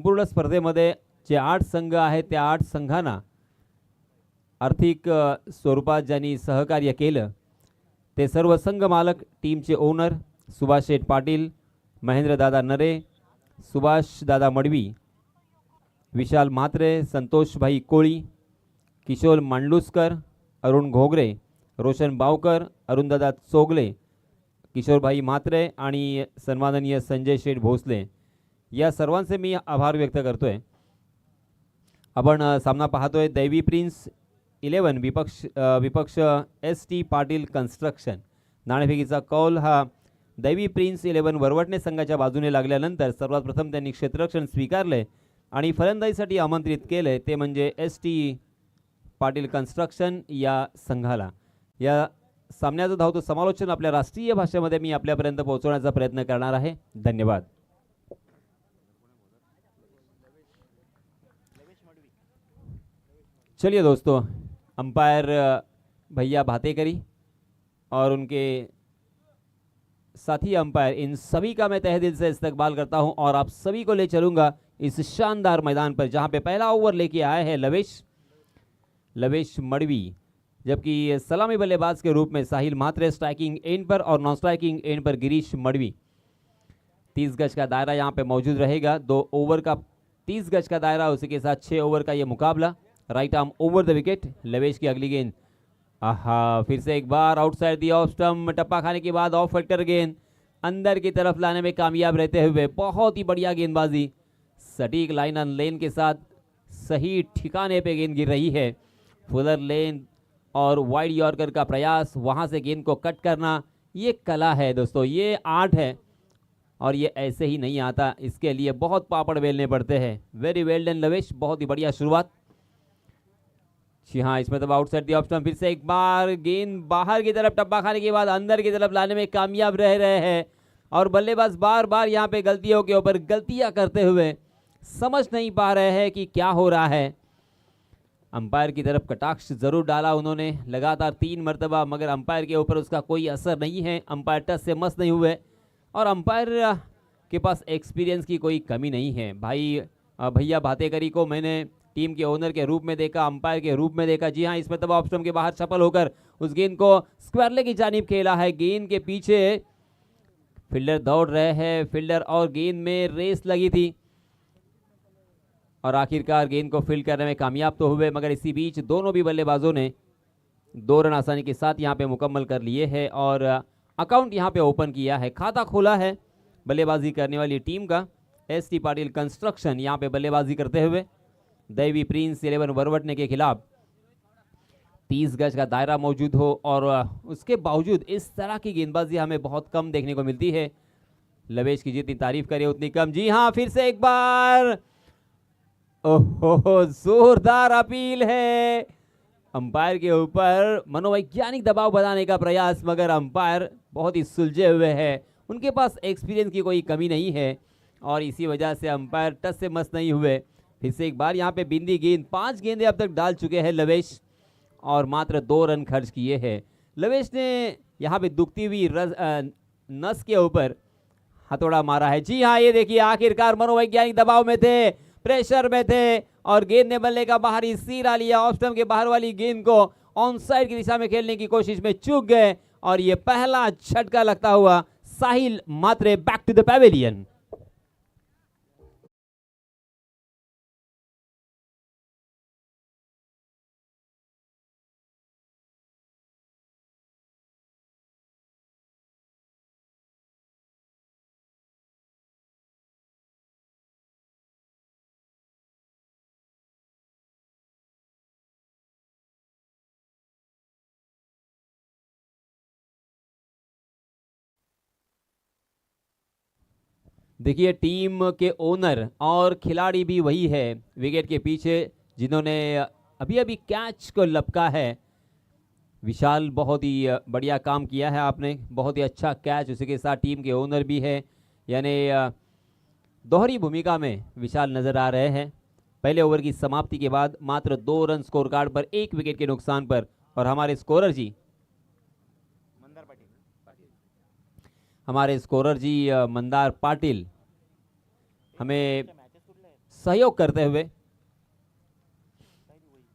संपूर्ण स्पर्धेमध्ये जे 8 संघ आहेत त्या 8 संघांना आर्थिक स्वरूपात ज्यांनी सहकार्य केलं ते सर्व संघ मालक, टीमचे ओनर सुभाष शेठ पाटील, महेंद्र दादा नरे, सुभाष दादा मडवी, विशाल म्हात्रे, संतोष भाई कोळी, किशोर मांडलुसकर, अरुण घोगरे, रोशन बावकर, अरुणदादा चोगले, किशोरभाई म्हात्रे आणि सन्माननीय संजय शेठ भोसले या सर्वांचे मी आभार व्यक्त करतोय। आपण सामना पाहतोय दैवी प्रिन्स 11 विपक्ष ST पाटील कन्स्ट्रक्शन। नाणेफेकीचा कौल हा दैवी प्रिन्स 11 वरवटणे संघाच्या बाजूने लागल्यानंतर सर्वात प्रथम त्यांनी क्षेत्ररक्षण स्वीकारले आणि फलंदाजीसाठी आमंत्रित केले ते म्हणजे ST पाटील कन्स्ट्रक्शन या संघाला। या सामन्याचं धावतं समालोचन आपल्या राष्ट्रीय भाषेमध्ये मी आपल्यापर्यंत पोहोचवण्याचा प्रयत्न करणार आहे। धन्यवाद। चलिए दोस्तों, अंपायर भैया भातेकरी और उनके साथी अंपायर, इन सभी का मैं तहे दिल से इस्तकबाल करता हूं और आप सभी को ले चलूंगा इस शानदार मैदान पर जहां पे पहला ओवर लेके आए हैं लवेश मडवी, जबकि सलामी बल्लेबाज के रूप में साहिल म्हात्रे स्ट्राइकिंग एंड पर और नॉन स्ट्राइकिंग एंड पर गिरीश मडवी। 30 गज का दायरा यहां पे मौजूद रहेगा। 2 ओवर का 30 गज का दायरा, उसी के साथ 6 ओवर का ये मुकाबला। Right arm over the wicket, Lavesh की अगली गेंद, आहा, फिर से एक बार आउटसाइड दी ऑफ स्टंप, टप्पा खाने के बाद ऑफ फैक्टर गेंद अंदर की तरफ लाने में कामयाब रहते हुए बहुत ही बढ़िया गेंदबाजी, सटीक लाइन ऑन लेन के साथ सही ठिकाने पे गेंद गिर रही है। फुलर लेन और वाइड यॉर्कर का प्रयास, वहां से गेंद को कट करना, ये कला है दोस्तों, ये आर्ट है और ये ऐसे ही नहीं आता, इसके लिए बहुत पापड़ बेलने पड़ते हैं। वेरी वेल डन लवेश, बहुत ही बढ़िया शुरुआत। जी हाँ, इसमें तो आउटसाइड दी ऑप्शन, फिर से एक बार गेंद बाहर की तरफ टप्पा खाने के बाद अंदर की तरफ लाने में कामयाब रह रहे हैं और बल्लेबाज बार बार यहाँ पे गलतियों के ऊपर गलतियां करते हुए समझ नहीं पा रहे हैं कि क्या हो रहा है। अंपायर की तरफ कटाक्ष जरूर डाला उन्होंने लगातार 3 मरतबा, मगर अंपायर के ऊपर उसका कोई असर नहीं है। अंपायर टच से मस नहीं हुए और अंपायर के पास एक्सपीरियंस की कोई कमी नहीं है। भैया भातेकरी को मैंने टीम के ओनर के रूप में देखा, अंपायर के रूप में देखा। जी हाँ, इसमें तब ऑप्शन के बाहर सफल होकर उस गेंद को स्क्वायर लेग की जानिब खेला है। गेंद के पीछे फील्डर दौड़ रहे हैं, फील्डर और गेंद में रेस लगी थी और आखिरकार गेंद को फील्ड करने में कामयाब तो हुए, मगर इसी बीच दोनों भी बल्लेबाजों ने 2 रन आसानी के साथ यहाँ पे मुकम्मल कर लिए हैं और अकाउंट यहाँ पे ओपन किया है, खाता खोला है बल्लेबाजी करने वाली टीम का। ST पाटिल कंस्ट्रक्शन यहाँ पे बल्लेबाजी करते हुए दैवी प्रिंस 11 वरवटने के खिलाफ। 30 गज का दायरा मौजूद हो और उसके बावजूद इस तरह की गेंदबाजी हमें बहुत कम देखने को मिलती है। लवेश की जितनी तारीफ करे उतनी कम। जी हाँ, फिर से एक बार, ओहो, जोरदार अपील है अंपायर के ऊपर, मनोवैज्ञानिक दबाव बनाने का प्रयास, मगर अंपायर बहुत ही सुलझे हुए हैं, उनके पास एक्सपीरियंस की कोई कमी नहीं है और इसी वजह से अंपायर टच से मस नहीं हुए। फिर से एक बार यहाँ पे बिंदी गेंद, 5 गेंदें अब तक डाल चुके हैं लवेश और मात्र 2 रन खर्च किए हैं। लवेश ने यहाँ पे दुखती हुई नस के ऊपर हथौड़ा मारा है। जी हाँ, ये देखिए, आखिरकार मनोवैज्ञानिक दबाव में थे, प्रेशर में थे और गेंद ने बल्ले का बाहरी सिरा लिया। ऑफ स्टंप के बाहर वाली गेंद को ऑन साइड की दिशा में खेलने की कोशिश में चूक गए और ये पहला झटका लगता हुआ Sahil Mhatre back to the pavilion. देखिए, टीम के ओनर और खिलाड़ी भी वही है विकेट के पीछे जिन्होंने अभी अभी कैच को लपका है। विशाल, बहुत ही बढ़िया काम किया है आपने, बहुत ही अच्छा कैच। उसी के साथ टीम के ओनर भी है, यानी दोहरी भूमिका में विशाल नजर आ रहे हैं। पहले ओवर की समाप्ति के बाद मात्र 2 रन स्कोर कार्ड पर 1 विकेट के नुकसान पर और हमारे स्कोरर जी मंदार पाटिल हमें सहयोग करते हुए।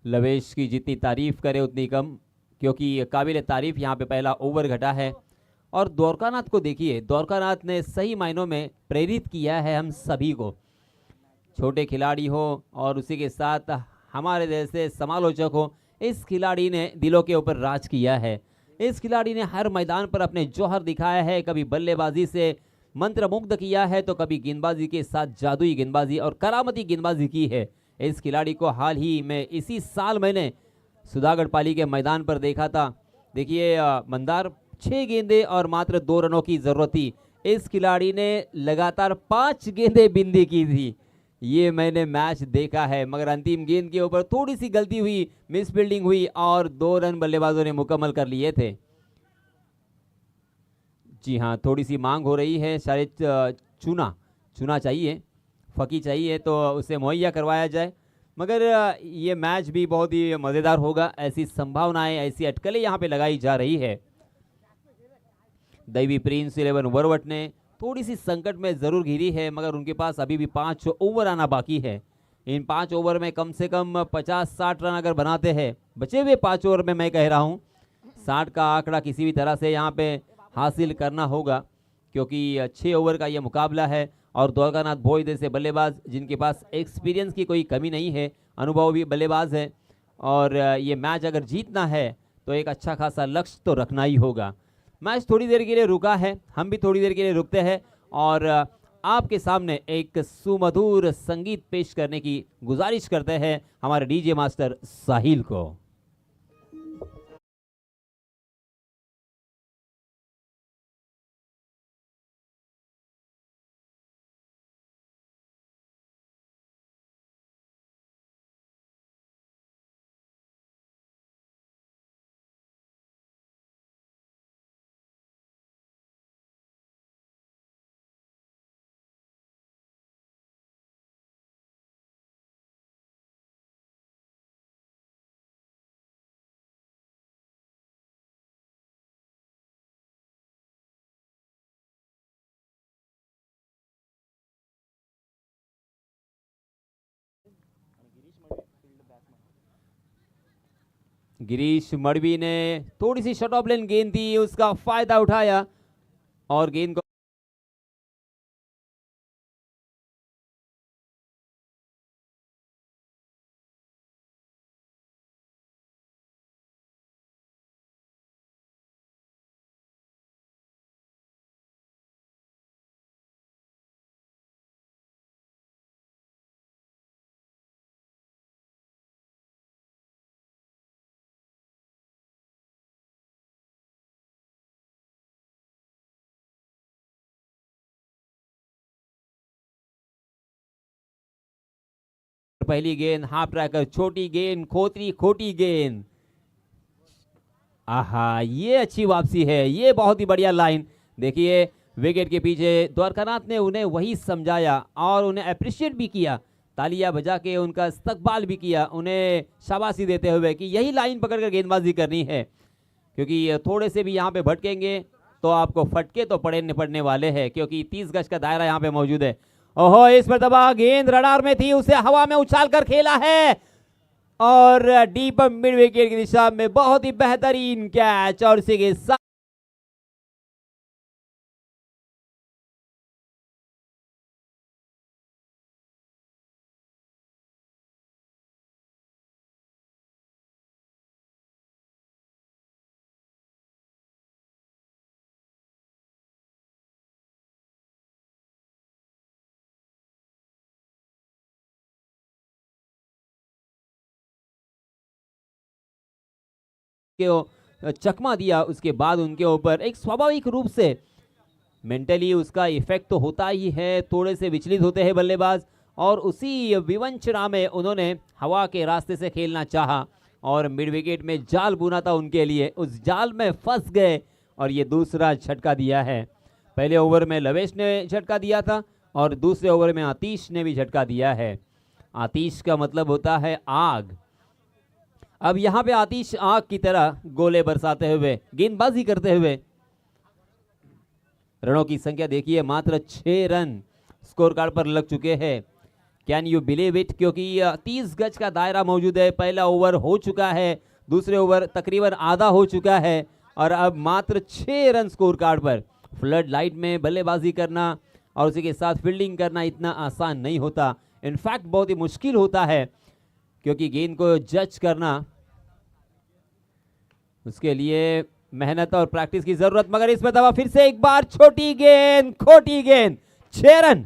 लवेश की जितनी तारीफ करे उतनी कम, क्योंकि काबिल तारीफ यहाँ पे पहला ओवर घटा है। और द्वारकानाथ को देखिए, द्वारकानाथ ने सही मायनों में प्रेरित किया है हम सभी को, छोटे खिलाड़ी हो और उसी के साथ हमारे जैसे समालोचक हो। इस खिलाड़ी ने दिलों के ऊपर राज किया है। इस खिलाड़ी ने हर मैदान पर अपने जौहर दिखाया है, कभी बल्लेबाजी से मंत्रमुग्ध किया है तो कभी गेंदबाजी के साथ जादुई गेंदबाजी और करामती गेंदबाजी की है। इस खिलाड़ी को हाल ही में इसी साल मैंने सुधागढ़ पाली के मैदान पर देखा था। देखिए मंदार 6 गेंदे और मात्र 2 रनों की जरूरत थी, इस खिलाड़ी ने लगातार 5 गेंदें बिंदी की थी। ये मैंने मैच देखा है, मगर अंतिम गेंद के ऊपर थोड़ी सी गलती हुई, मिस फील्डिंग हुई और 2 रन बल्लेबाजों ने मुकम्मल कर लिए थे। जी हाँ, थोड़ी सी मांग हो रही है, शायद चूना चाहिए, फकी चाहिए तो उसे मुहैया करवाया जाए। मगर ये मैच भी बहुत ही मज़ेदार होगा, ऐसी संभावनाएं, ऐसी अटकलें यहाँ पे लगाई जा रही है। दैवी प्रिंस 11 वरवट ने थोड़ी सी संकट में जरूर घिरी है, मगर उनके पास अभी भी 5 ओवर आना बाकी है। इन 5 ओवर में कम से कम 50-60 रन अगर बनाते हैं, बचे हुए 5 ओवर में मैं कह रहा हूँ 60 का आंकड़ा किसी भी तरह से यहाँ पे हासिल करना होगा, क्योंकि 6 ओवर का ये मुकाबला है। और द्वारकानाथ भोज जैसे बल्लेबाज जिनके पास एक्सपीरियंस की कोई कमी नहीं है, अनुभवी बल्लेबाज है, और ये मैच अगर जीतना है तो एक अच्छा खासा लक्ष्य तो रखना ही होगा। मैच थोड़ी देर के लिए रुका है, हम भी थोड़ी देर के लिए रुकते हैं और आपके सामने एक सुमधुर संगीत पेश करने की गुजारिश करते हैं हमारे डीजे मास्टर साहिल को। गिरीश मड़वी ने थोड़ी सी शॉर्ट ऑफ लेन गेंद थी, उसका फायदा उठाया और गेंद को पहली गेंद हाफ ट्रैकर, छोटी गेंद, खोती खोटी गेंद। आहा, ये अच्छी वापसी है, ये बहुत ही बढ़िया लाइन। देखिए विकेट के पीछे द्वारकानाथ ने उन्हें वही समझाया और उन्हें अप्रिशिएट भी किया, तालियां बजा के उनका इस्तकबाल भी किया, उन्हें शाबाशी देते हुए कि यही लाइन पकड़कर गेंदबाजी करनी है, क्योंकि थोड़े से भी यहाँ पे भटकेंगे तो आपको फटके तो पड़ने वाले हैं, क्योंकि 30 गज का दायरा यहाँ पे मौजूद है। ओहो, इस मरतबा गेंद रडार में थी, उसे हवा में उछाल कर खेला है और डीप मिड विकेट की दिशा में बहुत ही बेहतरीन कैच। और इसी के साथ के चकमा दिया, उसके बाद उनके ऊपर एक स्वाभाविक रूप से मेंटली उसका इफेक्ट तो होता ही है, थोड़े से विचलित होते हैं बल्लेबाज, और उसी विवंचना में उन्होंने हवा के रास्ते से खेलना चाहा और मिड विकेट में जाल बुना था उनके लिए, उस जाल में फंस गए और ये दूसरा झटका दिया है। पहले ओवर में लवेश ने झटका दिया था और दूसरे ओवर में आतिश ने भी झटका दिया है। आतिश का मतलब होता है आग। अब यहाँ पे आतिश आग की तरह गोले बरसाते हुए, गेंदबाजी करते हुए, रनों की संख्या देखिए मात्र 6 रन स्कोर कार्ड पर लग चुके हैं। कैन यू बिलीव इट, क्योंकि 30 गज का दायरा मौजूद है। पहला ओवर हो चुका है, दूसरे ओवर तकरीबन आधा हो चुका है और अब मात्र 6 रन स्कोर कार्ड पर। फ्लड लाइट में बल्लेबाजी करना और उसी के साथ फील्डिंग करना इतना आसान नहीं होता, इनफैक्ट बहुत ही मुश्किल होता है, क्योंकि गेंद को जज करना उसके लिए मेहनत और प्रैक्टिस की जरूरत। मगर इसमें दवा फिर से एक बार, छोटी गेंद, खोटी गेंद, 6 रन।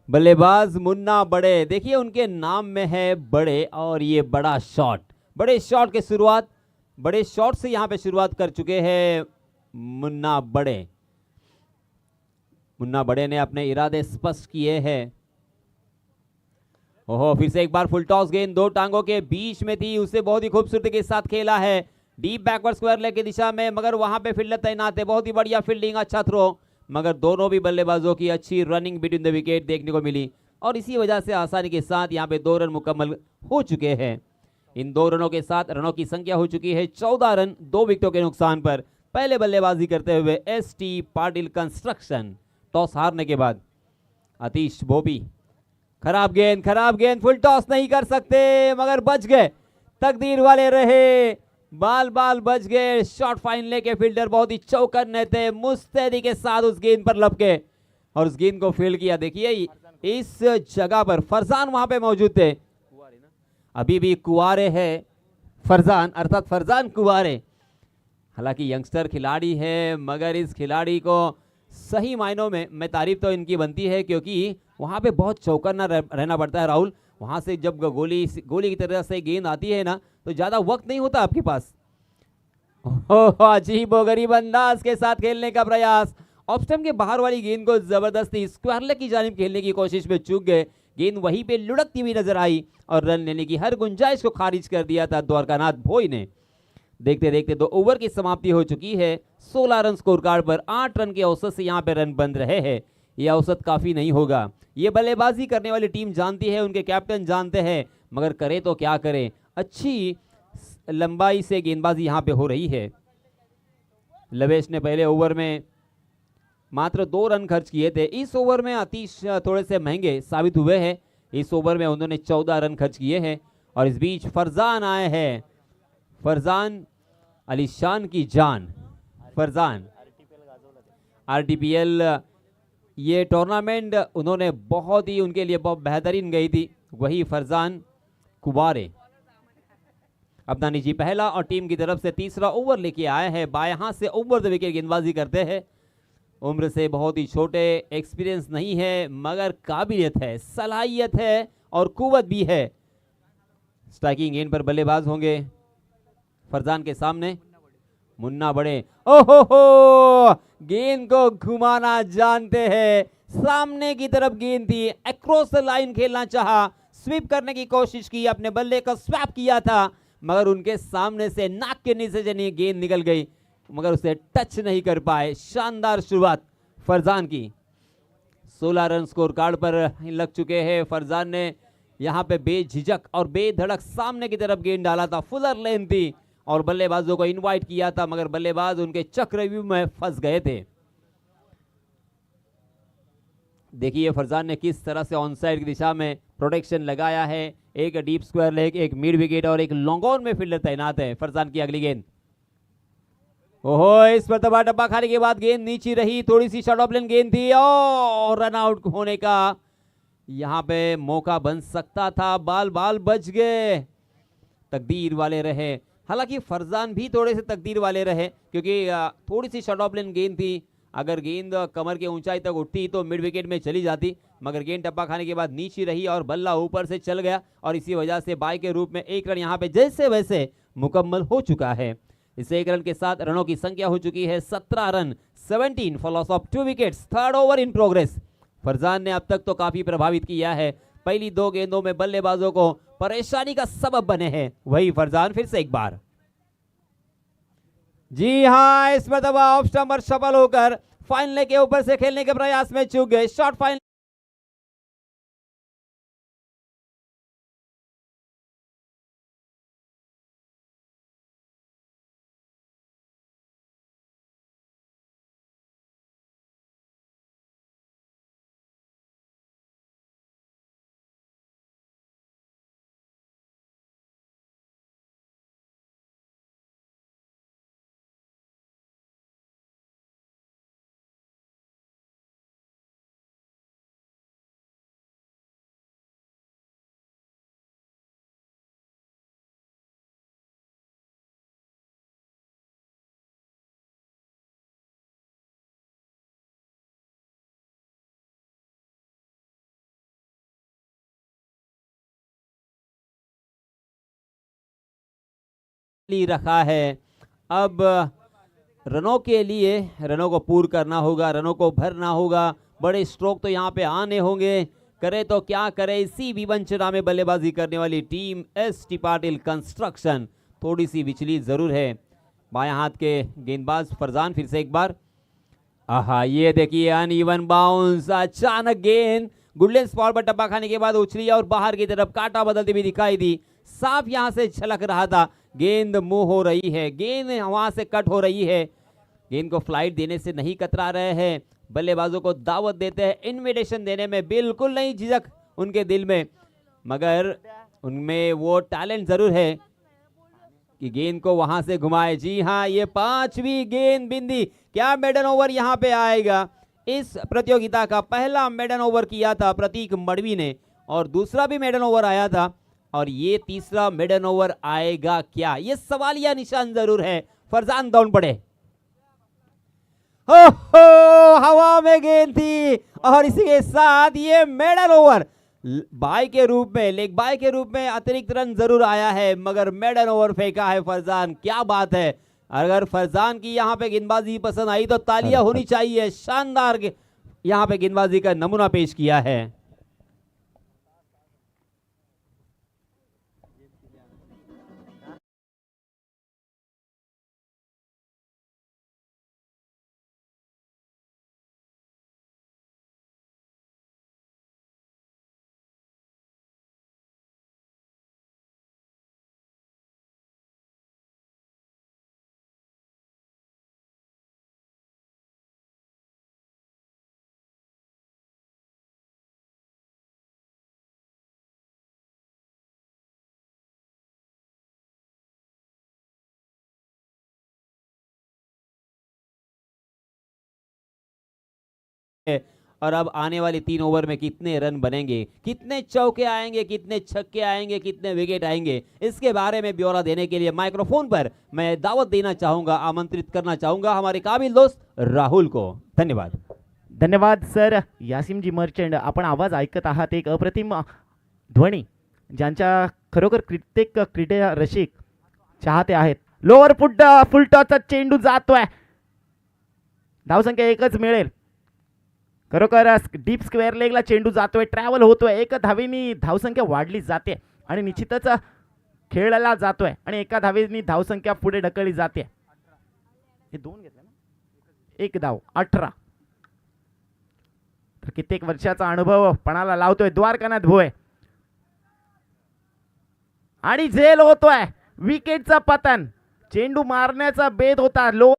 बल्लेबाज मुन्ना बड़े, देखिए उनके नाम में है बड़े, और ये बड़ा शॉट, बड़े शॉट की शुरुआत, बड़े शॉट से यहां पे शुरुआत कर चुके हैं मुन्ना बड़े। मुन्ना बड़े ने अपने इरादे स्पष्ट किए हैं। ओहो, फिर से एक बार फुल टॉस गेंद दो टांगों के बीच में थी, उसे बहुत ही खूबसूरती के साथ खेला है डीप बैकवर्ड स्क्वायर लेग की दिशा में, मगर वहां पे फील्डर तैनात है। बहुत ही बढ़िया फील्डिंग, अच्छा थ्रो, मगर दोनों भी बल्लेबाजों की अच्छी रनिंग बिटवीन द विकेट देखने को मिली और इसी वजह से आसानी के साथ यहां पे 2 रन मुकम्मल हो चुके हैं। इन 2 रनों के साथ रनों की संख्या हो चुकी है 14 रन 2 विकेटों के नुकसान पर। पहले बल्लेबाजी करते हुए एसटी पाटिल कंस्ट्रक्शन, टॉस हारने के बाद आतिश बोबी। खराब गेंद, फुल टॉस नहीं कर सकते मगर बच गए, तकदीर वाले रहे, बाल बच गए। शॉट फाइन लेके फील्डर बहुत ही चौकन्ने थे, मुस्तैदी के साथ उस गेंद पर लपके और उस गेंद को फील्ड किया। देखिए इस जगह पर फरजान वहां पे मौजूद थे, अभी भी कुंवारे है फरजान, अर्थात फरजान कुंवारे। हालांकि यंगस्टर खिलाड़ी है मगर इस खिलाड़ी को सही मायनों में मैं तारीफ तो इनकी बनती है, क्योंकि वहां पे बहुत चौकन्ना रहना पड़ता है राहुल। वहां से जब गोली की तरह से गेंद आती है ना, तो ज्यादा वक्त नहीं होता आपके पास। अजीब गरीब अंदाज के साथ खेलने का प्रयास, ऑफ स्टंप के बाहर वाली गेंद को जबरदस्ती स्क्वायर लेग की जानिब खेलने की कोशिश में चूक गए। गेंद वहीं पे लुढ़कती हुई नजर आई और रन लेने की हर गुंजाइश को खारिज कर दिया था द्वारकानाथ भोई ने। देखते देखते 2 ओवर की समाप्ति हो चुकी है। 16 रन स्कोर कार्ड पर, 8 रन के औसत से यहाँ पे रन बन रहे हैं। यह औसत काफी नहीं होगा, ये बल्लेबाजी करने वाली टीम जानती है, उनके कैप्टन जानते हैं, मगर करे तो क्या करें। अच्छी लंबाई से गेंदबाजी यहाँ पे हो रही है। लवेश ने पहले ओवर में मात्र 2 रन खर्च किए थे। इस ओवर में आतिश थोड़े से महंगे साबित हुए हैं, इस ओवर में उन्होंने 14 रन खर्च किए हैं। और इस बीच फरजान आए हैं, फरजान अली शान की जान, फरजान आरटीपीएल ये टूर्नामेंट उन्होंने बहुत ही उनके लिए बहुत बेहतरीन गई थी। वही फरजान कुबारे अपना निजी पहला और टीम की तरफ से तीसरा ओवर लेके आए हैं। बाएं हाथ से ओवर द विकेट गेंदबाजी करते हैं। उम्र से बहुत ही छोटे, एक्सपीरियंस नहीं है मगर काबिलियत है, सलाहियत है और कुव्वत भी है। स्ट्राइकिंग गेंद पर बल्लेबाज होंगे फरजान के सामने मुन्ना बड़े। ओहो हो, गेंद को घुमाना जानते हैं, सामने की तरफ गेंद थी, अक्रॉस द लाइन खेलना चाहा, स्वीप करने की कोशिश की, अपने बल्ले का स्वैप किया था मगर उनके सामने से नाक के नीचे से गेंद निकल गई मगर उसे टच नहीं कर पाए। शानदार शुरुआत फरजान की। 16 रन स्कोर कार्ड पर लग चुके हैं। फरजान ने यहां पे बेझिझक और बेधड़क सामने की तरफ गेंद डाला था, फुलर लेन थी और बल्लेबाजों को इनवाइट किया था मगर बल्लेबाज उनके चक्रव्यूह में फंस गए थे। देखिए फरजान ने किस तरह से ऑन साइड की दिशा में प्रोटेक्शन लगाया है। एक डीप स्क्वायर लेग, एक मिड विकेट और एक लॉन्ग ऑन में फील्डर तैनात है। फरजान की अगली गेंद, ओहो, इस पर दबा डब्बा खाने के बाद गेंद नीचे रही, थोड़ी सी शॉर्ट ऑफ लेन गेंद थी और रन आउट होने का यहां पे मौका बन सकता था। बाल बच गए, तकदीर वाले रहे। हालांकि फरजान भी थोड़े से तकदीर वाले रहे क्योंकि थोड़ी सी शॉर्ट ऑफ लेन गेंद थी, अगर गेंद कमर के ऊंचाई तक उठती तो मिड विकेट में चली जाती मगर गेंद डब्बा खाने के बाद नीचे रही और बल्ला ऊपर से चल गया और इसी वजह से बाई के रूप में 1 रन यहां पे जैसे वैसे मुकम्मल हो चुका है। इस 1 रन के साथ रनों की संख्या हो चुकी है 17 run, 17 for loss of 2 wickets. 3rd over in progress. Farzan ने अब तक तो काफी प्रभावित किया है, पहली 2 गेंदों में बल्लेबाजों को परेशानी का सबब बने हैं। वही फरजान फिर से एक बार, जी हां, इस मरतबा ऑफ स्टंपर सफल होकर फाइनल के ऊपर से खेलने के प्रयास में चूक गए। शॉट फाइनल रखा है। अब रनों के लिए रनों को पूर्ण करना होगा, रनों को भरना होगा, बड़े स्ट्रोक तो यहाँ पे आने होंगे। करे तो क्या करे, इसी विवंचना में बल्लेबाजी करने वाली टीम एस.टी. पाटिल कंस्ट्रक्शन थोड़ी सी विचलित जरूर है। बायां हाथ के गेंदबाज फरजान फिर से एक बार, आहा, ये देखिए अनइवन बाउंस, अचानक गेंद गुडलैंड स्पॉट पर टप्पा खाने के बाद उछली और बाहर की तरफ काटा बदलती हुई दिखाई दी। साफ यहां से झलक रहा था, गेंद मूव हो रही है, गेंद वहां से कट हो रही है। गेंद को फ्लाइट देने से नहीं कतरा रहे हैं, बल्लेबाजों को दावत देते हैं, इनविटेशन देने में बिल्कुल नहीं झिझक उनके दिल में, मगर उनमें वो टैलेंट जरूर है कि गेंद को वहां से घुमाए। जी हां, ये 5वीं गेंद बिंदी, क्या मेडन ओवर यहां पे आएगा? इस प्रतियोगिता का पहला मेडन ओवर किया था प्रतीक मड़वी ने और दूसरा भी मेडन ओवर आया था, और ये तीसरा मेडन ओवर आएगा क्या, ये सवालिया निशान जरूर है। फरजान दौड़ पड़े, हो हवा में गेंद थी और इसी के साथ ये मेडन ओवर बाय के रूप में, लेग बाय के रूप में अतिरिक्त रन जरूर आया है, मगर मेडन ओवर फेंका है फरजान। क्या बात है, अगर फरजान की यहाँ पे गेंदबाजी पसंद आई तो तालियां होनी चाहिए। शानदार यहाँ पे गेंदबाजी का नमूना पेश किया है। और अब आने वाले 3 ओवर में कितने रन बनेंगे, कितने चौके आएंगे, कितने छक्के आएंगे, कितने विकेट आएंगे, इसके बारे में ब्यौरा देने के लिए माइक्रोफोन पर मैं दावत देना चाहूंगा, आमंत्रित करना चाहूंगा हमारे काबिल दोस्त राहुल को। धन्यवाद। धन्यवाद सर। यासिमजी मर्चंट, आपण आवाज ऐकत आहात, एक अप्रतिम ध्वनी ज्यांच्या खरोखर कित्येक क्रीडा रसिक चाहते आहेत। लोअर फुल टॉसचा चेंडू जातोय, धावसंख्या एकच मिळेल। खरोखर डीप स्क्वेअर लेगला चेंडू जातोय, ट्रॅव्हल होतोय, एका धावेनी धावसंख्या वाढली जाते आणि निश्चितच खेळला जातोय आणि एका धावेनी धावसंख्या पुढे ढकलली जाते। हे 2 घेतले ना, एक धाव 18। तर कित्येक वर्षाचा अनुभव पणाला लावतोय द्वारकानाथ भोय आणि झेल होतोय विकेटचा पतन। चेंडू मारण्याचा बेत होता, लो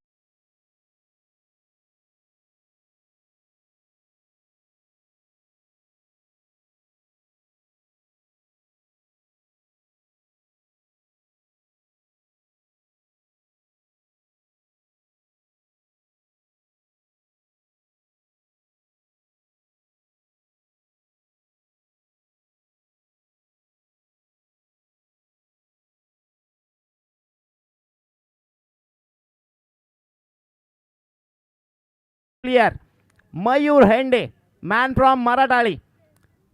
प्लेयर मयूर हेंडे, मॅन फ्रॉम मराठाळी,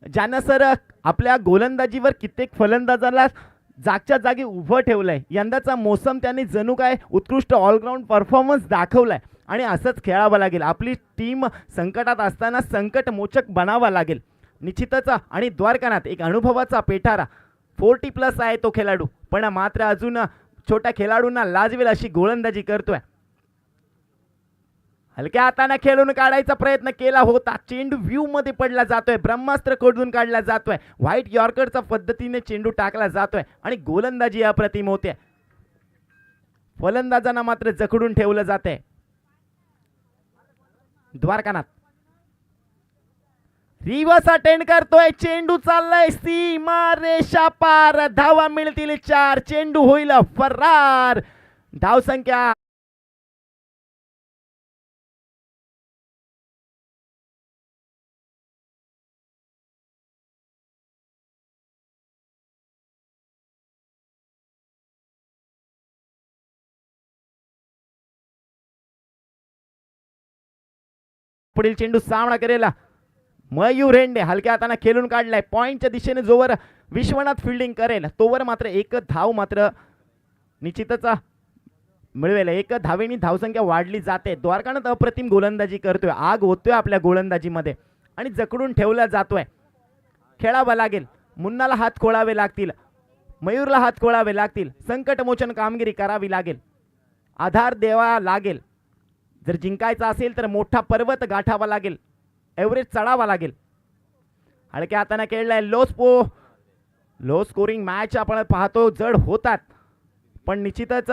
ज्यानं सर आपल्या गोलंदाजीवर कित्येक फलंदाजाला जागच्या जागी उभं ठेवलंय। यंदाचा मोसम त्यांनी जणू काय उत्कृष्ट ऑलराऊंड परफॉर्मन्स दाखवलाय आणि असंच खेळावं लागेल. आपली टीम संकटात असताना संकटमोचक बनावा लागेल निश्चितच. आणि द्वारकानाथ एक अनुभवाचा पेठारा 40+ आहे तो खेळाडू, पण मात्र अजून छोट्या खेळाडूंना लाजवेल अशी गोलंदाजी करतोय. हलक्या हाताने खेळून काढायचा प्रयत्न केला होता, चेंडू व्ह्यू मध्ये पडला जातोय, ब्रह्मास्त्र खोडून काढला जातोय, व्हाईट यॉर्करच्या पद्धतीने चेंडू टाकला जातोय आणि गोलंदाजी अप्रतिम होते. फलंदाजांना मात्र जखडून ठेवलं जाते. द्वारकानाथ रिवर्स अटेंड करतोय, चेंडू चाललाय सीमा रेषा पार, धावा मिळतील 4, चेंडू होईल फरार. धाव संख्या पुढील चेंडू सामना करेल मयूर हेंडे, हलक्या हाताने खेळून काढलाय, पॉइंटच्या दिशेने जोवर विश्वनाथ फिल्डिंग करेल तोवर मात्र एक धाव मात्र निश्चितच मिळवेल. एक धावेनी धावसंख्या वाढली जाते. द्वारकानाथ अप्रतिम गोलंदाजी करतोय, आग होतोय आपल्या गोलंदाजीमध्ये आणि जखडून ठेवला जातोय. खेळावं लागेल, मुन्नाला हात खोळावे लागतील, मयूरला हात खोळावे लागतील, संकटमोचन कामगिरी करावी लागेल, आधार द्यावा लागेल. जर जिंकायचं असेल तर मोठा पर्वत गाठावा लागेल, एव्हरेस्ट चढावा लागेल. हलक्या हाताने खेळलाय, लो स्कोरिंग मॅच आपण पाहतो, जड होतात, पण निश्चितच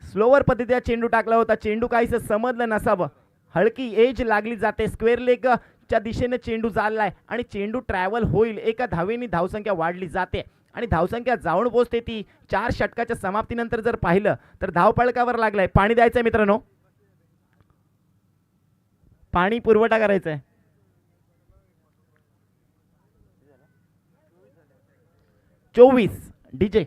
स्लोवर पद्धतीने चेंडू टाकला होता, चेंडू काहीच समजलं नसावं, हलकी एज लागली जाते, स्क्वेअर लेग च्या दिशेने चेंडू चाललाय आणि चेंडू ट्रॅव्हल होईल. एका धावेनी धावसंख्या वाढली जाते आणि धावसंख्या जाऊन पोहोचते ती 4 षटकाच्या समाप्तीनंतर. जर पाहिलं तर धावफलकावर लागलाय, पाणी द्यायचंय मित्रांनो, पाणी पुरवठा करायचा आहे. 24 डीजे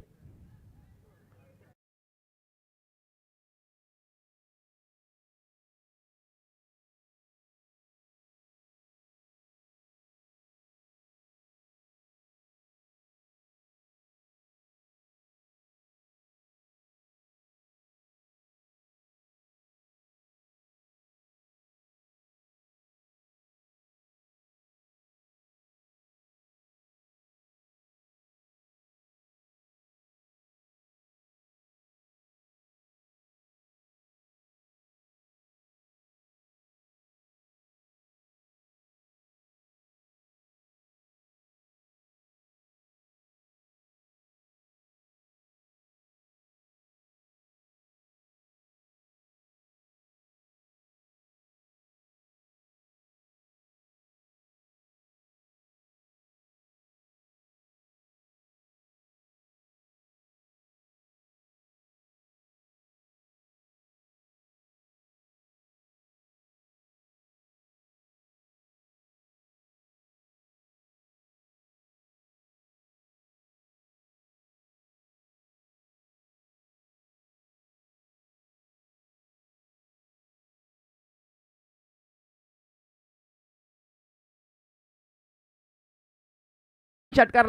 षटकार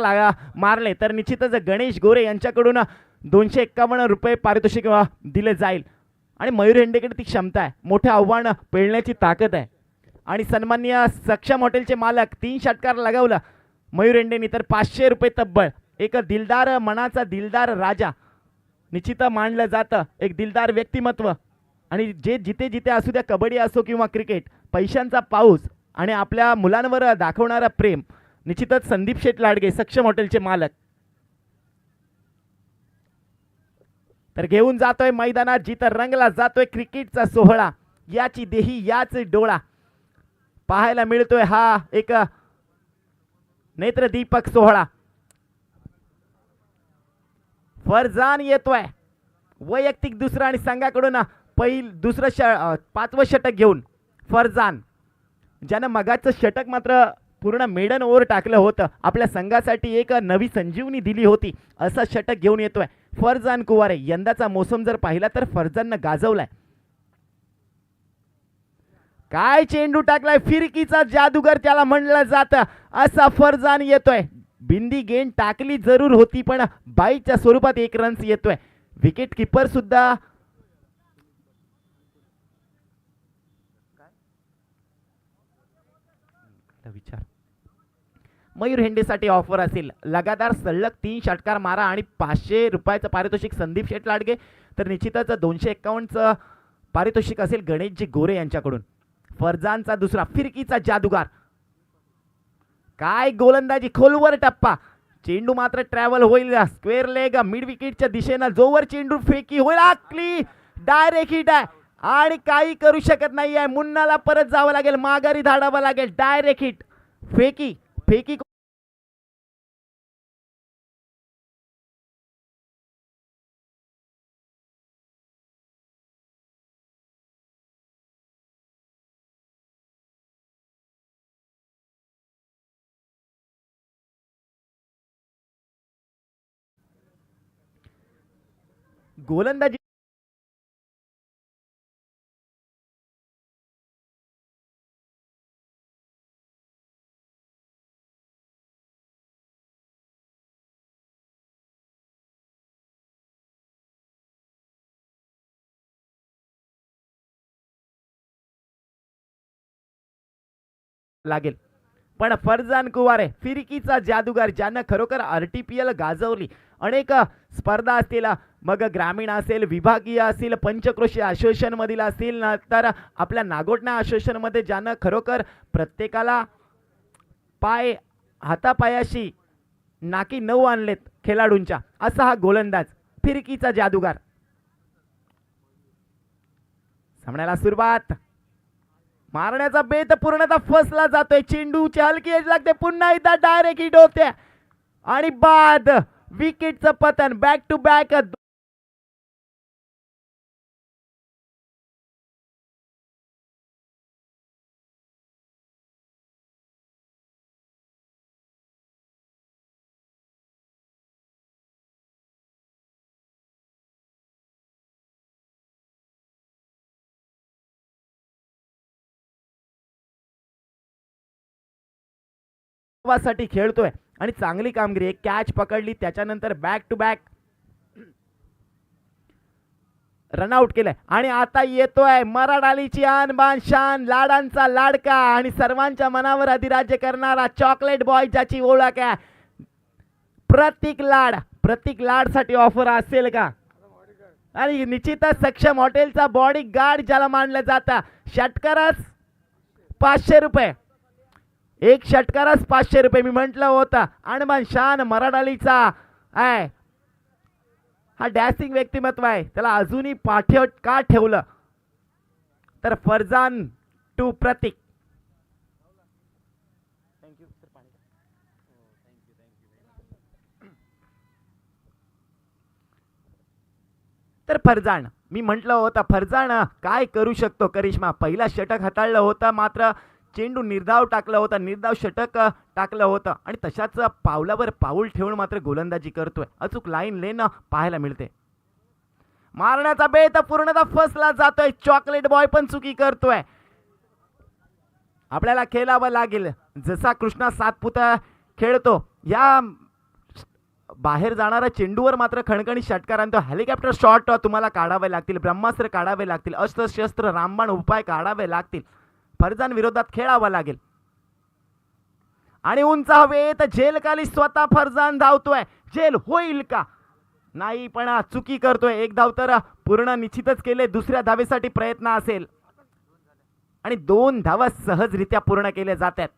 मारले तर निश्चितच गणेश गोरे यांच्याकडून 251 रुपये पारितोषिक दिले जाईल. आणि मयूर हेंडेकडे ती क्षमता आहे, मोठे आव्हान पेलण्याची ताकद आहे. आणि सन्माननीय सक्षम हॉटेलचे मालक 3 षटकार लगावला मयूर हेंडेनी तर 500 रुपये तब्बल. एक दिलदार मनाचा दिलदार राजा निश्चित मानलं जातं, एक दिलदार व्यक्तिमत्व. आणि जे जिथे जिथे असू द्या, कबड्डी असो किंवा क्रिकेट, पैशांचा पाऊस आणि आपल्या मुलांवर दाखवणारा प्रेम, निश्चितच संदीप शेठ लाडगे सक्षम हॉटेलचे मालक. तर घेऊन जातोय मैदानात जिथं रंगला जातोय क्रिकेटचा सोहळा, याची देही याच डोळा पाहायला मिळतोय हा एक नेत्रदीपक सोहळा. फरजान येतोय वैयक्तिक दुसरा आणि संघाकडून दुसरं 5वं षटक घेऊन. फरजान ज्यानं मगाचं षटक मात्र पूर्ण मेडन ओव्हर टाकलं होतं, आपल्या संघासाठी एक नवी संजीवनी दिली होती, असं षटक घेऊन येतोय फरजान कुवारे. यंदाचा मोसम जर पाहिला तर फरजाननं गाजवलाय. काय चेंडू टाकलाय, फिरकीचा जादूगर त्याला म्हणलं जातं, असा फरजान येतोय. बिंदी गेंद टाकली जरूर होती, पण बाईच्या स्वरूपात 1 रन्स येतोय. विकेट किपर सुद्धा मयूर हेंडेसाठी ऑफर असेल. लगातार सलग 3 षटकार मारा आणि 500 रुपयाचं पारितोषिक संदीप शेठ लाडगे. तर निश्चितच 251चं पारितोषिक असेल गणेशजी गोरे यांच्याकडून. फरजानचा दुसरा फिरकीचा जादूगार. काय गोलंदाजी, खोलवर टप्पा. चेंडू मात्र ट्रॅव्हल होईल स्क्वेअर लेग मिड विकेटच्या दिशेनं. जोवर चेंडू फेकी होईल आकली डायरेक्ट हिट आहे आणि काही करू शकत नाही आहे. मुन्नाला परत जावं लागेल, माघारी धाडावं लागेल. Direct hit. फेकी फेकी गोलंदाजी लागेल. पण फरजान कुवारे फिरकीचा जादूगार, ज्यानं खरोखर RTPL गाजवली. अनेक स्पर्धा असतील, मग ग्रामीण असेल, विभागीय असेल, पंचक्रोशी असोसिएशन मधील असतील, तर आपल्या नागोठणा असोसिएशन मध्ये ज्यानं खरोखर प्रत्येकाला पाय हातापायाशी नाकी 9 आणलेत खेळाडूंच्या, असा हा गोलंदाज फिरकीचा जादूगार. सामन्याला सुरुवात. मारण्याचा बेत पूर्णतः फसला जातोय. चेंडूची हलकी एज लागते, पुन्हा एकदा डायरेक्ट हिट होते आणि बाद. विकेटचं पतन. बॅक टू बॅक साठी खेळतोय आणि चांगली कामगिरी. एक कॅच पकडली, त्याच्यानंतर बॅक टू बॅक रनआउट केलंय आणि आता येतोय मराडालीची आन बान शान, लाडांचा लाडका आणि सर्वांच्या मनावर अधिराज्य करणारा चॉकलेट बॉय, ज्याची ओळख आहे प्रतीक लाड. प्रतीक लाड साठी ऑफर असेल का? आणि निश्चितच सक्षम हॉटेलचा बॉडी गार्ड ज्याला मानलं जातं. षटकारास 500 रुपये. एक षटकारास 500 रुपये. मी म्हटलं होतं आणबान शान मराडालीचा आहे, हा डॅसिंग व्यक्तिमत्व आहे, त्याला अजूनही पाठीवर का ठेवलं? तर फरजान टू प्रतीक. तर फरजान, मी म्हटलं होतं फरजान काय करू शकतो करिश्मा. पहिला षटक हाताळलं होतं, मात्र चेंडू निर्धाव टाकलं होतं, निर्धाव षटक टाकलं होतं आणि तशाच पावलावर पाऊल ठेवून मात्र गोलंदाजी करतोय. अचूक लाईन लेन पाहायला मिळते. मारण्याचा बेत पूर्णतः फसला जातोय. चॉकलेट बॉय पण चुकी करतोय. आपल्याला खेळावं लागेल जसा कृष्णा सातपुता खेळतो. या बाहेर जाणाऱ्या चेंडूवर मात्र खणखणी षटकार आणतो. हेलिकॉप्टर शॉट तुम्हाला काढावे लागतील, ब्रह्मास्त्र काढावे लागतील, अस्त्र शस्त्र रामबाण उपाय काढावे लागतील. फरजान विरोधात खेळावं लागेल आणि उंच हवेत झेलखाली स्वतः फरजान धावतोय. झेल होईल का? नाही, पण चुकी करतोय. एक धाव तर पूर्ण निश्चितच केले. दुसऱ्या धावेसाठी प्रयत्न असेल आणि 2 धावा सहजरित्या पूर्ण केल्या जातात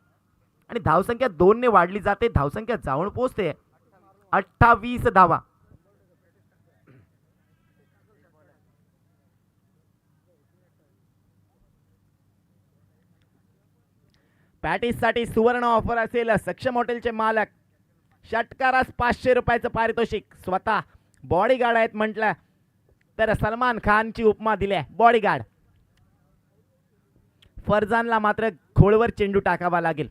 आणि धावसंख्या 2 ने वाढली जाते. धावसंख्या जाऊन पोहोचते 28 धावा. पॅटिस साठी सुवर्ण ऑफर असेल. सक्षम हॉटेलचे मालक. षटकारास 500 रुपयाचं पारितोषिक. स्वतः बॉडीगार्ड आहेत म्हटलं तर सलमान खानची उपमा दिली बॉडीगार्ड. फरजानला मात्र खोळवर चेंडू टाकावा लागेल.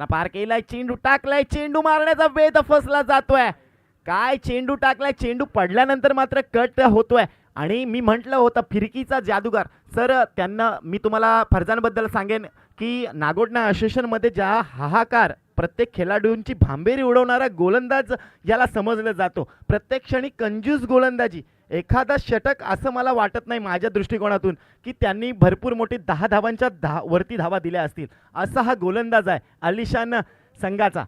पार केलाय, चेंडू टाकलाय, चेंडू मारण्याचा वेध फसला जातोय. काय चेंडू टाकलाय, चेंडू पडल्यानंतर मात्र कट होतोय आणि मी म्हटलं होतं फिरकीचा जादूगार. सर त्यांना मी तुम्हाला फरजानबद्दल सांगेन की नागोठणा असोसिएशनमध्ये ज्या हाहाकार, प्रत्येक खेळाडूंची भांबेरी उडवणारा गोलंदाज याला समजलं जातो. प्रत्येक क्षणी कंजूस गोलंदाजी. एखादा षटक असं मला वाटत नाही माझ्या दृष्टिकोनातून की त्यांनी भरपूर मोठी 10 धावांच्या वरती धावा दिल्या असतील. असा हा गोलंदाज आहे. आलिशान संघाचा.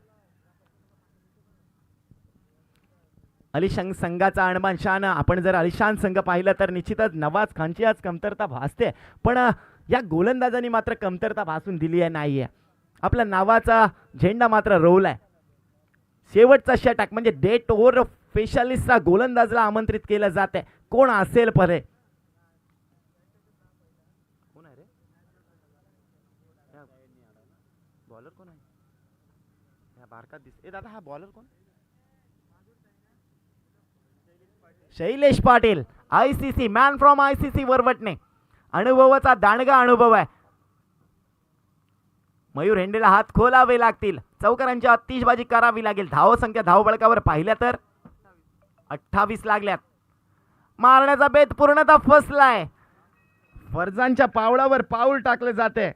अलिशान संघाचा अणमान शान. आपण जर अलिशान संघ पाहिलं तर निश्चितच नवाज खानची आज कमतरता भासते, पण या गोलंदाजांनी मात्र कमतरता भासून दिली आहे नाहीये. आपला नावाचा झेंडा मात्र रोवलाय. शेवटचा षटक म्हणजे डेट ओव्हर स्पेशालिस्टचा गोलंदाजला आमंत्रित केलं जाते. कोण असेल परे? कोण आहे रे बॉलर? कोण आहे बारकात दिस? ए दादा, हा बॉलर कोण? Shailesh Patil, ICC man from ICC Varvatne. अनुभवाचा दांडगा अनुभव आहे. मयूर हेंडेला हात खोलावे लागतील. चौकारांची आतिषबाजी करावी लागेल. धाव संख्या धावबळकावर पाहिल्या तर 28 लागल्यात. मारण्याचा बेत पूर्णतः फसलाय. फरजानच्या पावलावर पाऊल टाकले जाते.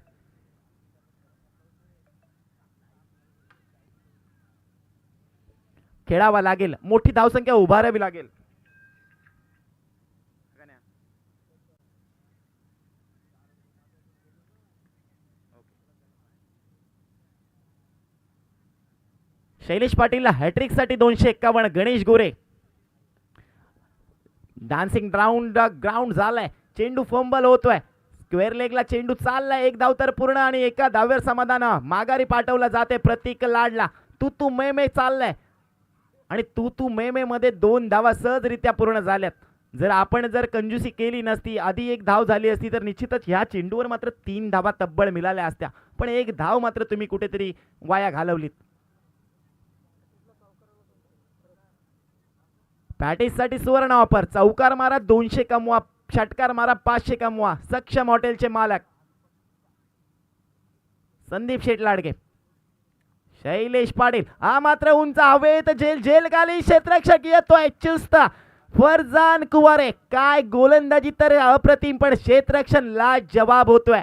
खेळावा लागेल. मोठी धावसंख्या उभारावी लागेल. शैलेश पाटीलला हॅट्रिक साठी 251. गणेश गोरे डान्सिंग ग्राउंड झालाय. चेंडू फंबल होतोय. स्क्वेअर लेगला चेंडू चाललाय. एक धाव तर पूर्ण आणि एका धावेवर समाधान. माघारी पाठवला जाते प्रतीक लाडला. तू मे चाललाय आणि तू मे मध्ये 2 धावा सहजरित्या पूर्ण झाल्यात. जर आपण कंजूसी केली नसती, आधी एक धाव झाली असती तर निश्चितच ह्या चेंडूवर मात्र 3 धावा तब्बल मिळाल्या असत्या. पण एक धाव मात्र तुम्ही कुठेतरी वाया घालवलीत. पॅटिस साठी सुवर्ण ऑफर. चौकार मारा 200 कमवा, षटकार मारा 500 कमवा. सक्षम हॉटेलचे मालक संदीप शेठ लाडगे. शैलेश पाटील हा मात्र उंच हवेत. झेल खाली क्षेत्ररक्षक येतोय चुस्त. फरजान कुवारे काय गोलंदाजी तर अप्रतिम, पण क्षेत्ररक्षण ला जवाब होतोय.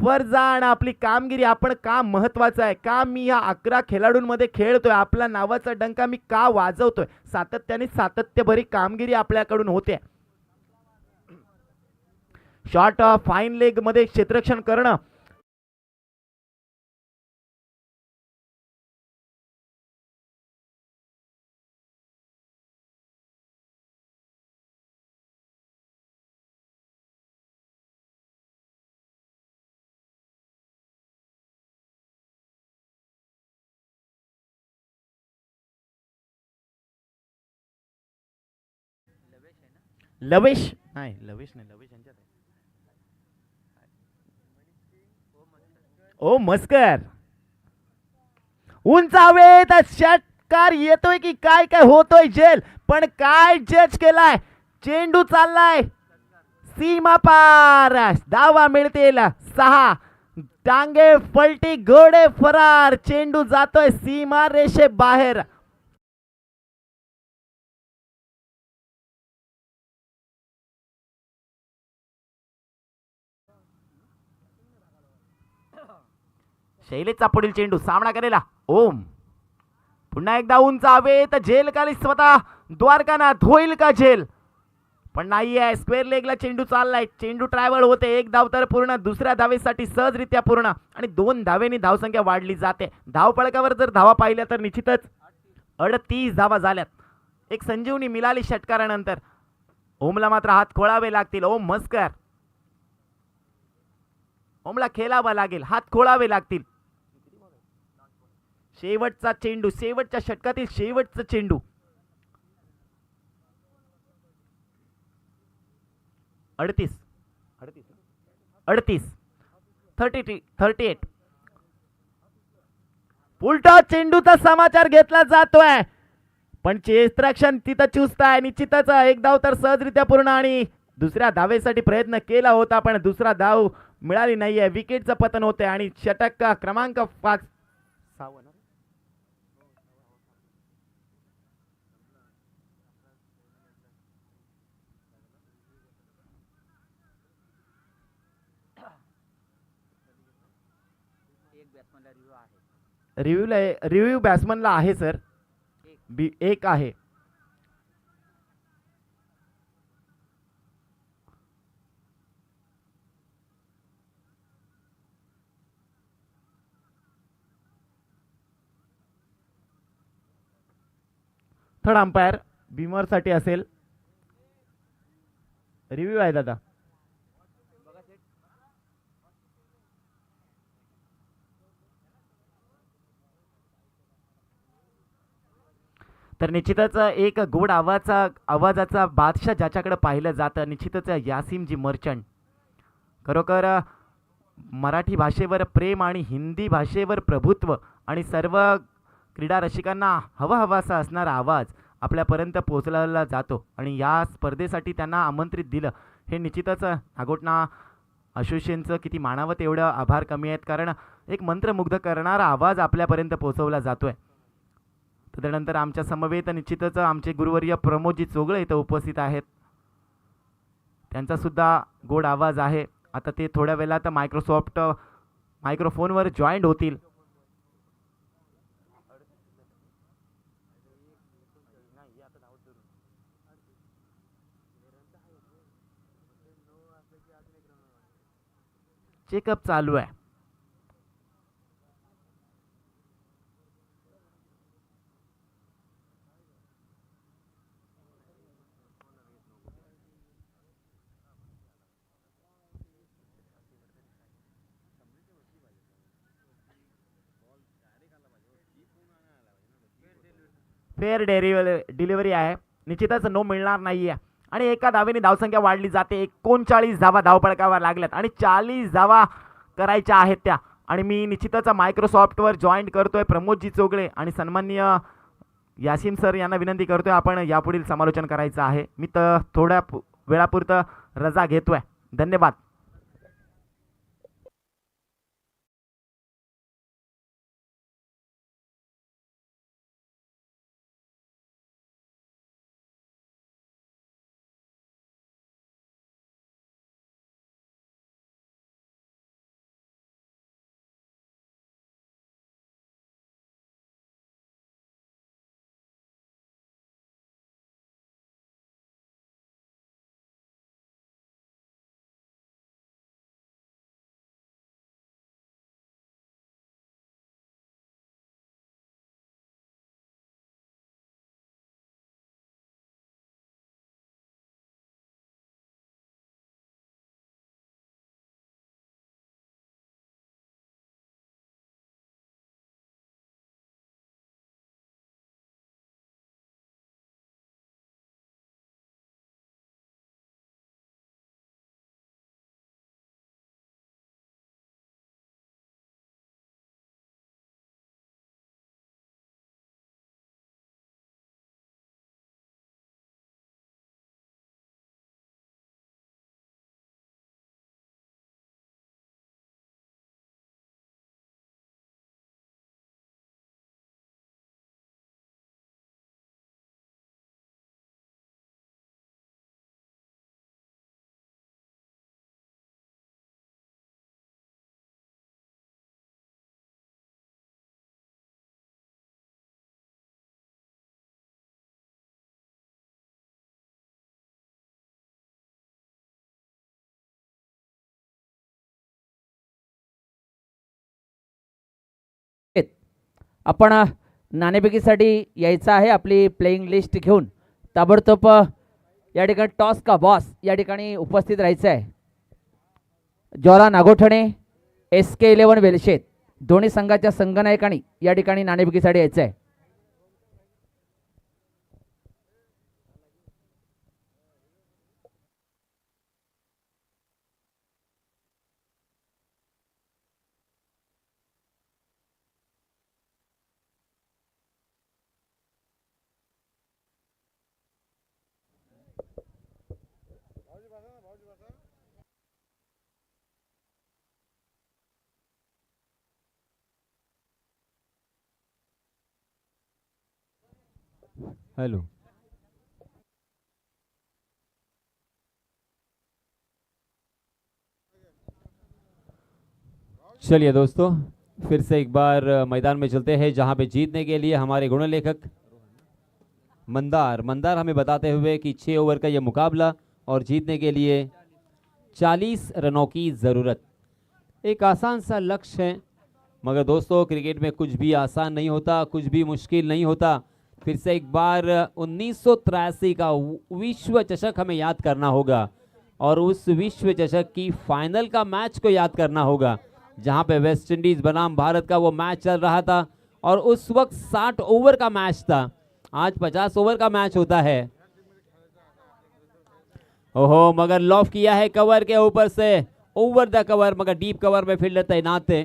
फरजान आपली कामगिरी, आपण काम महत्वाचं आहे. काम मी या 11 खेळाडूंमध्ये खेळतोय. आपला नावाचा डंका मी का वाजवतोय? सातत्याने सातत्यभरी कामगिरी आपल्याकडून होते. शॉर्ट फाईन लेग मध्ये क्षेत्ररक्षण करणं लवेश नाही, लवेश नाही, लवेश यांच्यात आहे. ओ मस्कर उंच हवेत षटकार येतोय की काय काय होतोय? झेल, पण काय जज केलाय? चेंडू चाललाय सीमा पार. धावा मिळतील 6. टांगे फलटी, घोडे फरार. चेंडू जातोय सीमा रेषे बाहेर. शैलेशचा पुढील चेंडू सामना करेला ओम. पुन्हा एकदा उंच हवेत. झेल खाली स्वतः द्वारकानाथ. होईल का झेल? पण नाहीये. स्क्वेअर लेगला चेंडू चाललाय. चेंडू ट्रॅव्हल होते. एक धाव तर पूर्ण. दुसऱ्या धावेसाठी सहजरित्या पूर्ण आणि 2 धावेनी धावसंख्या वाढली जाते. धावफलकावर जर धावा पाहिल्या तर निश्चितच 38 धावा झाल्यात. एक संजीवनी मिळाली षटकारानंतर. ओमला मात्र हात खोळावे लागतील. ओम मस्कर, ओमला खेळावा लागेल. हात खोळावे लागतील. शेवटचा चेंडू, शेवटच्या षटकातील शेवटचा चेंडू. 38 38. उलटा चेंडूचा समाचार घेतला जातोय, पण क्षेत्ररक्षण तिथं चुस्त आहे. निश्चितच एक धाव तर सहजरित्या पूर्ण आणि दुसऱ्या धावेसाठी प्रयत्न केला होता, पण दुसरा धाव मिळाली नाहीये. विकेटचं पतन होते आणि षटक क्रमांक 5. रिव्ह्यू बॅट्समनला आहे सर. एक आहे. थर्ड अंपायर भीमरसाठी असेल. रिव्ह्यू आहे दादा. तर निश्चितच एक गोड आवाजाचा बादशाह ज्याच्याकडे पाहिलं जातं निश्चितच यासिमजी मर्चंट. खरोखर मराठी भाषेवर प्रेम आणि हिंदी भाषेवर प्रभुत्व आणि सर्व क्रीडा रसिकांना हवाहवासा असणारा आवाज आपल्यापर्यंत पोहोचवला जातो आणि या स्पर्धेसाठी त्यांना आमंत्रित दिलं हे निश्चितच नागोठणा असोसिएशनचं किती मानावं तेवढं आभार कमी आहेत, कारण एक मंत्रमुग्ध करणारा आवाज आपल्यापर्यंत पोहोचवला जातोय. त्यानंतर आमच्या समवेत निश्चितच आमचे गुरुवर्य प्रमोदजी चोगळे इथं उपस्थित आहेत. त्यांचा सुद्धा गोड आवाज आहे. आता ते थोड्या वेळात मायक्रोफोनवर जॉईंट होतील. चेकअप चालू आहे. फेअर डिलिव्हरी आहे. निश्चितच नो मिळणार नाहीये आणि एका धावेने धावसंख्या वाढली जाते. 39 धावा धावपळकावर लागल्यात आणि 40 धावा करायच्या आहेत त्या. आणि मी निश्चितच मायक्रोसॉफ्टवर जॉईंट करतोय प्रमोदजी चोगळे आणि सन्माननीय यासिम सर यांना विनंती करतोय आपण यापुढील समालोचन करायचं आहे. मी तर थोड्या वेळापुरतं रजा घेतोय. धन्यवाद. आपण नाणेफेकीसाठी यायचं आहे. आपली प्लेइंग लिस्ट घेऊन ताबडतोब या ठिकाणी टॉस का बॉस या ठिकाणी उपस्थित राहायचं आहे. ज्वाला नागोठणे SK11 वेलशेत दोन्ही संघाच्या संघनायकांनी या ठिकाणी नाणेफेकीसाठी यायचं आहे. हेलो. चलिए दोस्तों, फिर से एक बार मैदान में चलते हैं जहां पे जीतने के लिए हमारे गुण लेखक मंदार हमें बताते हुए कि 6 ओवर का ये मुकाबला और जीतने के लिए 40 रनों की ज़रूरत. एक आसान सा लक्ष्य है, मगर दोस्तों क्रिकेट में कुछ भी आसान नहीं होता, कुछ भी मुश्किल नहीं होता. फिर से एक बार 1983 का विश्व चषक हमें याद करना होगा और उस विश्व चषक की फाइनल का मैच को याद करना होगा जहां पे वेस्ट इंडीज बनाम भारत का वो मैच चल रहा था और उस वक्त 60 ओवर का मैच था। आज 50 ओवर का मैच होता है। ओहो, मगर लॉफ किया है कवर के ऊपर से, ओवर द कवर, मगर डीप कवर में फील्डर तैनात थे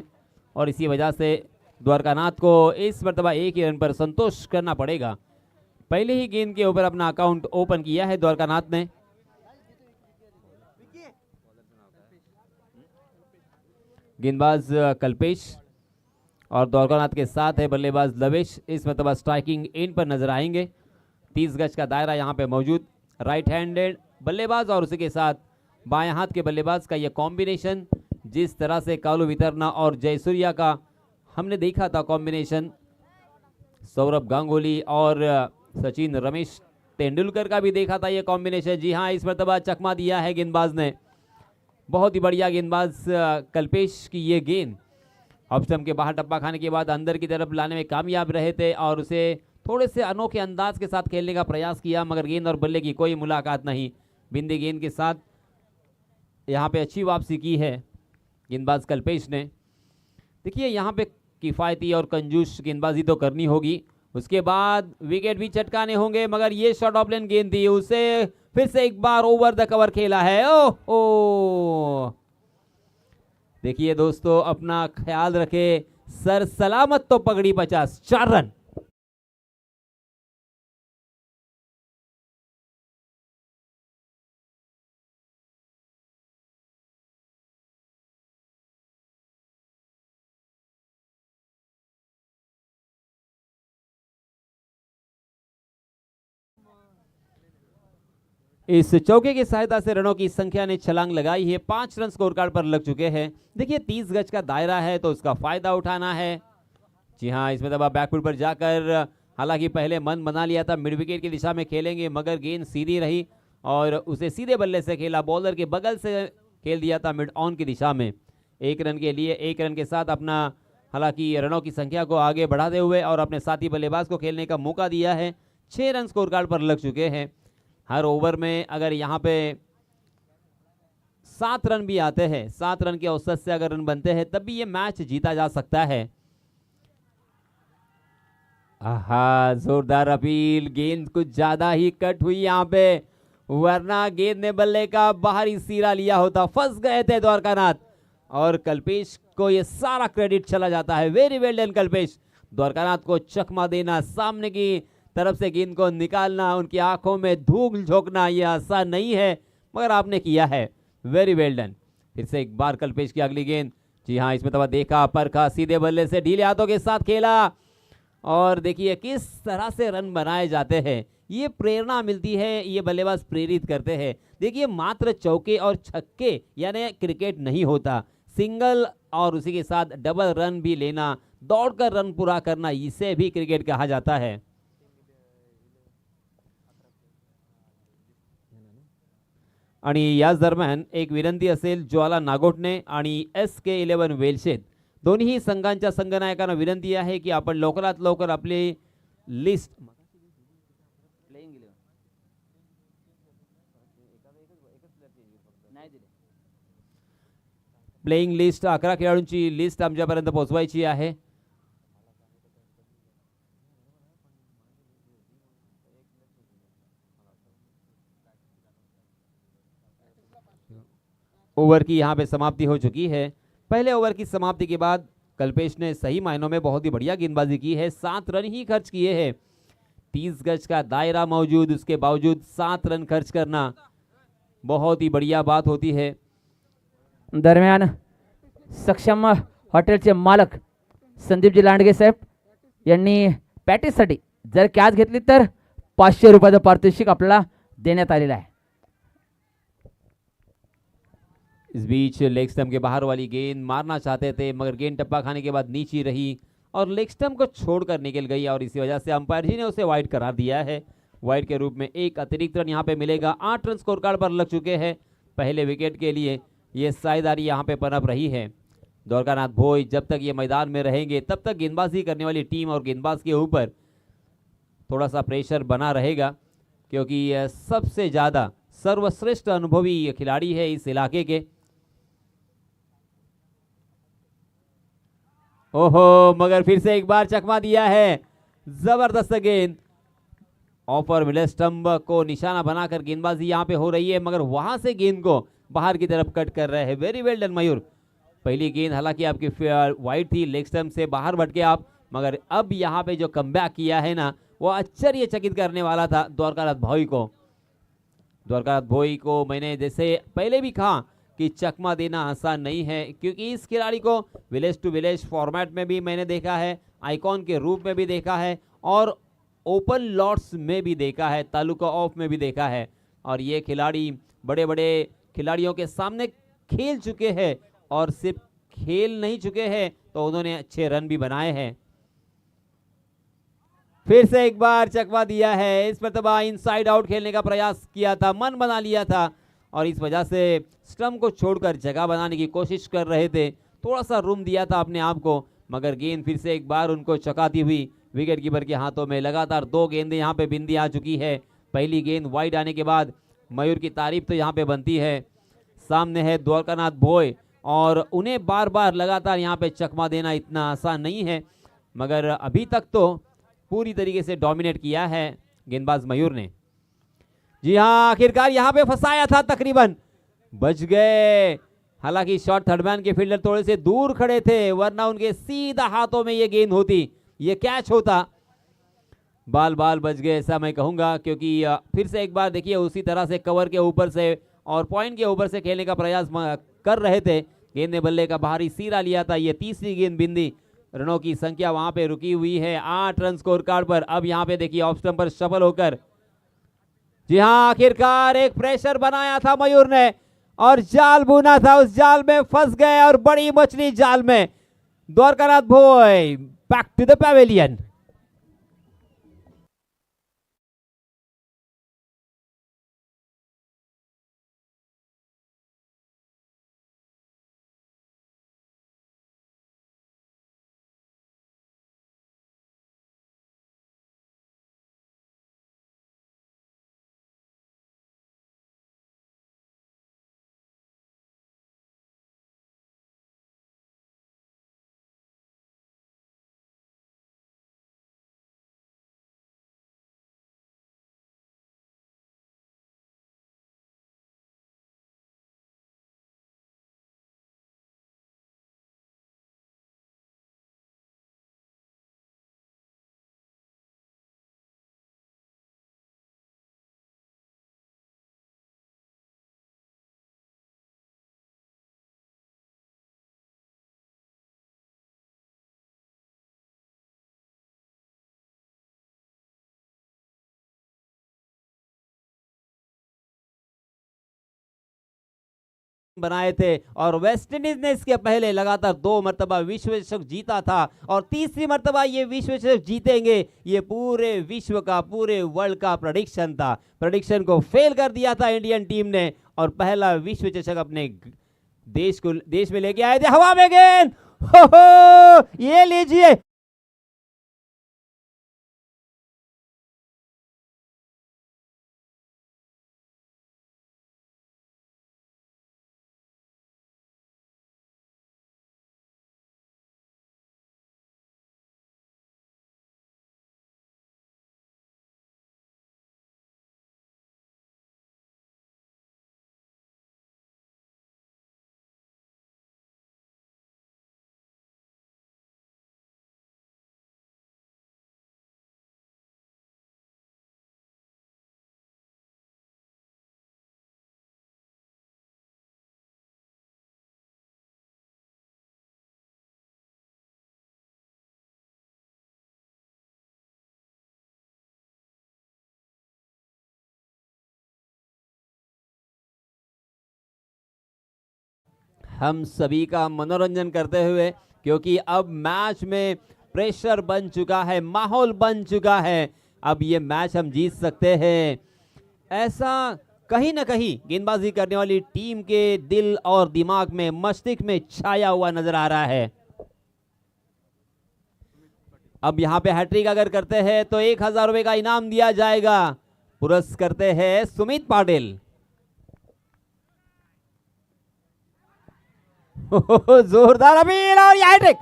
और इसी वजह से द्वारकानाथ को इस मरतबा एक ही रन पर संतोष करना पड़ेगा। पहले ही गेंद के ऊपर अपना अकाउंट ओपन किया है द्वारकानाथ ने। गेंदबाज कल्पेश और द्वारकानाथ के साथ है बल्लेबाज लवेश। इस मरतबा स्ट्राइकिंग एंड पर नजर आएंगे। 30 गज का दायरा यहां पे मौजूद। राइट हैंडेड बल्लेबाज और उसी के साथ बाएं हाथ के बल्लेबाज का यह कॉम्बिनेशन, जिस तरह से कालू वितरना और जयसूर्या का हमने देखा था कॉम्बिनेशन, सौरभ गांगुली और सचिन रमेश तेंदुलकर का भी देखा था ये कॉम्बिनेशन। जी हाँ, इस मरतबा चकमा दिया है गेंदबाज ने। बहुत ही बढ़िया गेंदबाज कल्पेश की ये गेंद ऑफ स्टंप के बाहर टप्पा खाने के बाद अंदर की तरफ लाने में कामयाब रहे थे और उसे थोड़े से अनोखे अंदाज के साथ खेलने का प्रयास किया, मगर गेंद और बल्ले की कोई मुलाकात नहीं। बिंदी गेंद के साथ यहाँ पे अच्छी वापसी की है गेंदबाज कल्पेश ने। देखिए यहाँ पे किफ़ायती और कंजूस गेंदबाजी तो करनी होगी, उसके बाद विकेट भी चटकाने होंगे, मगर ये शॉर्ट ऑफ लेन गेंद थी, उसे फिर से एक बार ओवर द कवर खेला है। ओ देखिए दोस्तों, अपना ख्याल रखे, सर सलामत तो पगड़ी 50, 4 रन। इस चौके की सहायता से रनों की संख्या ने छलांग लगाई है। 5 रन स्कोर कार्ड पर लग चुके हैं। देखिए 30 गज का दायरा है तो उसका फायदा उठाना है। जी हाँ, इसमें दबा बैकफुट पर जाकर, हालांकि पहले मन बना लिया था मिड विकेट की दिशा में खेलेंगे, मगर गेंद सीधी रही और उसे सीधे बल्ले से खेला, बॉलर के बगल से खेल दिया था मिड ऑन की दिशा में। 1 रन के लिए 1 रन के साथ अपना, हालांकि रनों की संख्या को आगे बढ़ाते हुए और अपने साथी बल्लेबाज को खेलने का मौका दिया है। 6 रन स्कोर कार्ड पर लग चुके हैं। हर ओवर में अगर यहाँ पे 7 रन भी आते हैं, 7 रन के औसत से अगर रन बनते हैं, तब भी ये मैच जीता जा सकता है। आहा, जोरदार अपील, गेंद कुछ ज्यादा ही कट हुई यहाँ पे, वरना गेंद ने बल्ले का बाहरी सिरा लिया होता। फंस गए थे द्वारकानाथ और कल्पेश को ये सारा क्रेडिट चला जाता है। Very well done Kalpesh. Dwarkanath को चकमा देना, सामने की तरफ से गेंद को निकालना, उनकी आंखों में धूल झोंकना, यह आसान नहीं है, मगर आपने किया है। Very well done. फिर से एक बार कल्पेश की अगली गेंद। जी हाँ, इसमें तो देखा, परखा, सीधे बल्ले से ढीले हाथों के साथ खेला और देखिए किस तरह से रन बनाए जाते हैं। ये प्रेरणा मिलती है, ये बल्लेबाज प्रेरित करते हैं। देखिए मात्र चौके और छक्के यानी क्रिकेट नहीं होता, सिंगल और उसी के साथ डबल रन भी लेना, दौड़कर रन पूरा करना, इसे भी क्रिकेट कहा जाता है। आणि याच दरम्यान एक विनंती असेल ज्वाला नागोटणे आणि SK11 वेलशेत दोन्ही संघांच्या संघनायकांना विनंती आहे की आपण लवकरात लवकर आपली लिस्ट प्लेइंग लिस्ट 11 खेळाडूंची लिस्ट आमच्यापर्यंत पोहोचवायची आहे। ओवर की यहाँ पे समाप्ति हो चुकी है। पहले ओवर की समाप्ति के बाद कल्पेश ने सही मायनों में बहुत ही बढ़िया गेंदबाजी की है। 7 रन ही खर्च किए हैं। 30 गज का दायरा मौजूद, उसके बावजूद 7 रन खर्च करना बहुत ही बढ़िया बात होती है। दरम्यान सक्षम हॉटेलचे मालक संदीपजी लांडगे साहेब यांनी पॅटीससाठी जर कॅच घेतली तर 500 रुपयाचं पारितोषिक आपल्याला देण्यात आलेलं आहे। इस बीच लेग स्टंप के बाहर वाली गेंद मारना चाहते थे, मगर गेंद टप्पा खाने के बाद नीची रही और लेग स्टंप को छोड़कर निकल गई और इसी वजह से अंपायर जी ने उसे वाइड करार दिया है। वाइड के रूप में एक अतिरिक्त रन यहाँ पे मिलेगा। 8 रन स्कोर कार्ड पर लग चुके हैं। पहले विकेट के लिए ये साझेदारी यहाँ पे पनप रही है। द्वारकानाथ भोई जब तक ये मैदान में रहेंगे तब तक गेंदबाजी करने वाली टीम और गेंदबाज के ऊपर थोड़ा सा प्रेशर बना रहेगा, क्योंकि सबसे ज़्यादा सर्वश्रेष्ठ अनुभवी खिलाड़ी है इस इलाके के। ओहो, मगर फिर से एक बार चकमा दिया है, जबरदस्त गेंद। ऑफर मिले स्टंप को निशाना बनाकर गेंदबाजी यहां पे हो रही है, मगर वहां से गेंद को बाहर की तरफ कट कर रहे हैं। वेरी वेल डन मयूर। पहली गेंद हालांकि आपकी वाइड थी, लेग स्टंप से बाहर भटके आप, मगर अब यहां पे जो कमबैक किया है ना, वो आश्चर्यचकित करने वाला था द्वारकानाथ भोई को। द्वारकानाथ भोई को मैंने जैसे पहले भी कहा कि चकमा देना आसान नहीं है, क्योंकि इस खिलाड़ी को विलेज टू विलेज फॉर्मेट में भी मैंने देखा है, आइकॉन के रूप में भी देखा है, और ओपन लॉट्स में भी देखा है, तालुका ऑफ में भी देखा है। और ये खिलाड़ी बड़े बड़े खिलाड़ियों के सामने खेल चुके हैं, और सिर्फ खेल नहीं चुके हैं तो उन्होंने अच्छे रन भी बनाए हैं। फिर से एक बार चकवा दिया है। इस मरतबा इनसाइड आउट खेलने का प्रयास किया था, मन बना लिया था, और इस वजह से स्टंप को छोड़कर जगह बनाने की कोशिश कर रहे थे, थोड़ा सा रूम दिया था अपने आप को, मगर गेंद फिर से एक बार उनको चकाती हुई विकेट कीपर के हाथों में। लगातार 2 गेंदें यहां पे बिंदी आ चुकी है। पहली गेंद वाइड आने के बाद मयूर की तारीफ तो यहां पे बनती है। सामने है द्वारकानाथ भोई, और उन्हें बार बार लगातार यहां पे चकमा देना इतना आसान नहीं है, मगर अभी तक तो पूरी तरीके से डोमिनेट किया है गेंदबाज मयूर ने। जी हाँ, आखिरकार यहां पे फंसाया था, तकरीबन बच गए। हालांकि शॉट थर्डमैन के फील्डर थोड़े से दूर खड़े थे, वरना उनके सीधा हाथों में ये गेंद होती, ये कैच होता। बाल बाल बच गए ऐसा मैं कहूंगा, क्योंकि फिर से एक बार देखिए उसी तरह से कवर के ऊपर से और पॉइंट के ऊपर से खेलने का प्रयास कर रहे थे। गेंद ने बल्ले का बाहरी सिरा लिया था। ये तीसरी गेंद बिंदी, रनों की संख्या वहां पे रुकी हुई है 8 रन स्कोर कार्ड पर। अब यहां पे देखिए ऑफ स्टंप पर सफल होकर, जी हाँ, आखिरकार एक प्रेशर बनाया था मयूर ने और जाल बुना था, उस जाल में फंस गए, और बड़ी मछली जाल में। द्वारकानाथ भोई बैक टू द पैवेलियन। बनाए थे, और वेस्टइंडीज ने इसके पहले लगातार 2 मरतबा विश्व चषक जीता था, और तीसरी मरतबा ये विश्व चषक जीतेंगे। ये पूरे विश्व का, पूरे वर्ल्ड का प्रेडिक्शन था। प्रेडिक्शन को फेल कर दिया था इंडियन टीम ने, और पहला विश्व चषक अपने देश में लेके आए थे। हवा में गेंद, हो ये लीजिए। हम सभी का मनोरंजन करते हुए, क्योंकि अब मैच में प्रेशर बन चुका है, माहौल बन चुका है। अब ये मैच हम जीत सकते हैं, ऐसा कहीं ना कहीं गेंदबाजी करने वाली टीम के दिल और दिमाग में, मस्तिष्क में छाया हुआ नजर आ रहा है। अब यहाँ पे हैट्रिक अगर करते हैं तो 1000 रुपए का इनाम दिया जाएगा। पुरस्कृत करते हैं सुमित पाटिल। जोरदार अपील और ये हैट्रिक।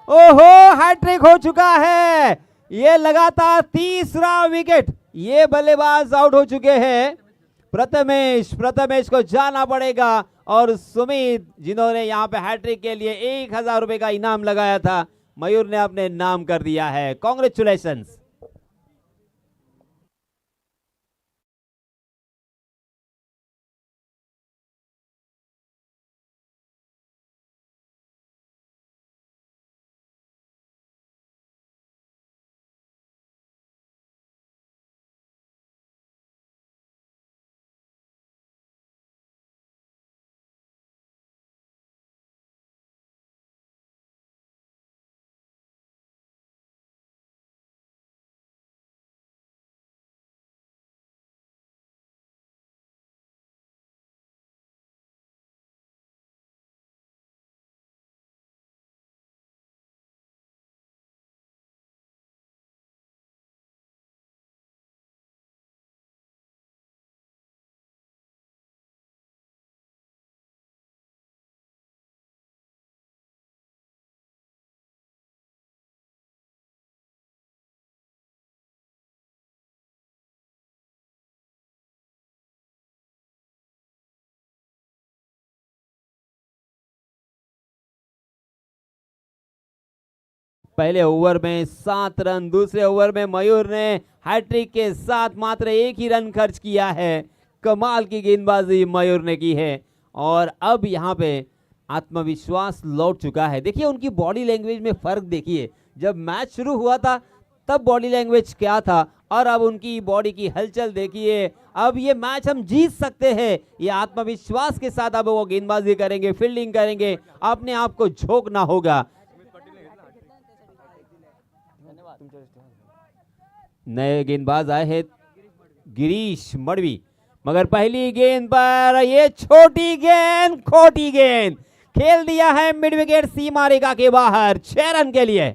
ओहो, हैट्रिक हो चुका है। ये लगातार तीसरा विकेट। ये बल्लेबाज आउट हो चुके हैं। प्रथमेश को जाना पड़ेगा और सुमित जिन्होंने यहाँ पे हैट्रिक के लिए 1000 रुपए का इनाम लगाया था, मयूर ने अपने नाम कर दिया है। कांग्रेचुलेशंस। पहले ओवर में 7 रन, दूसरे ओवर में मयूर ने हैट्रिक के साथ मात्र 1 ही रन खर्च किया है। कमाल की गेंदबाजी मयूर ने की है और अब यहाँ पे आत्मविश्वास लौट चुका है। देखिए उनकी बॉडी लैंग्वेज में फर्क देखिए। जब मैच शुरू हुआ था तब बॉडी लैंग्वेज क्या था और अब उनकी बॉडी की हलचल देखिए। अब ये मैच हम जीत सकते हैं, ये आत्मविश्वास के साथ अब वो गेंदबाजी करेंगे, फील्डिंग करेंगे, अपने आप को झोंकना होगा। नए गेंदबाज आए हैं गिरीश मड़वी, मगर पहली गेंद पर ये छोटी गेंद, खोटी गेंद खेल दिया है मिड विकेट सीमा रेखा के बाहर 6 रन के लिए।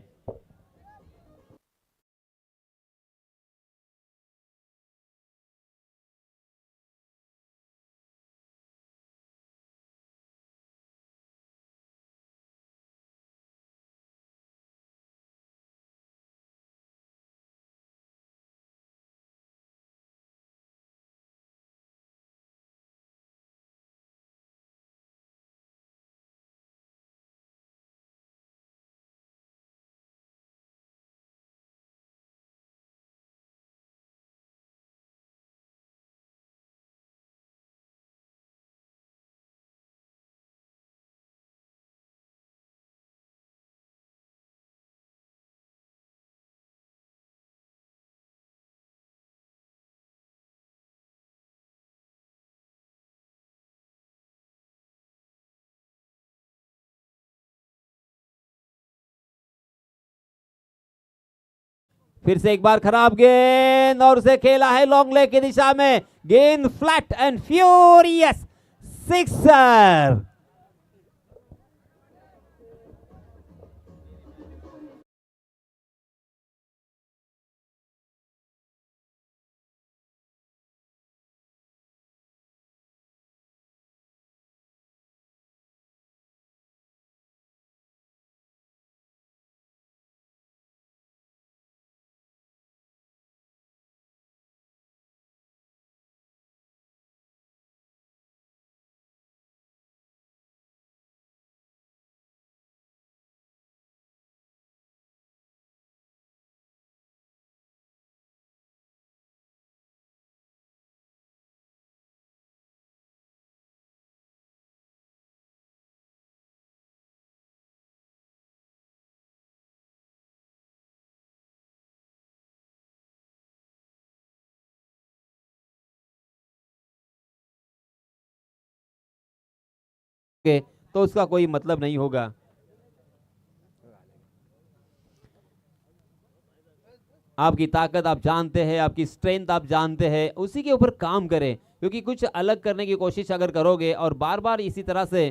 फिर से एक बार खराब गेंद और उसे खेला है लॉन्ग लेग की दिशा में। गेंद फ्लैट एंड फ्यूरियस, सिक्सर। तो उसका कोई मतलब नहीं होगा। आपकी ताकत आप जानते हैं, आपकी स्ट्रेंथ आप जानते हैं, उसी के ऊपर काम करें, क्योंकि कुछ अलग करने की कोशिश अगर करोगे और बार बार इसी तरह से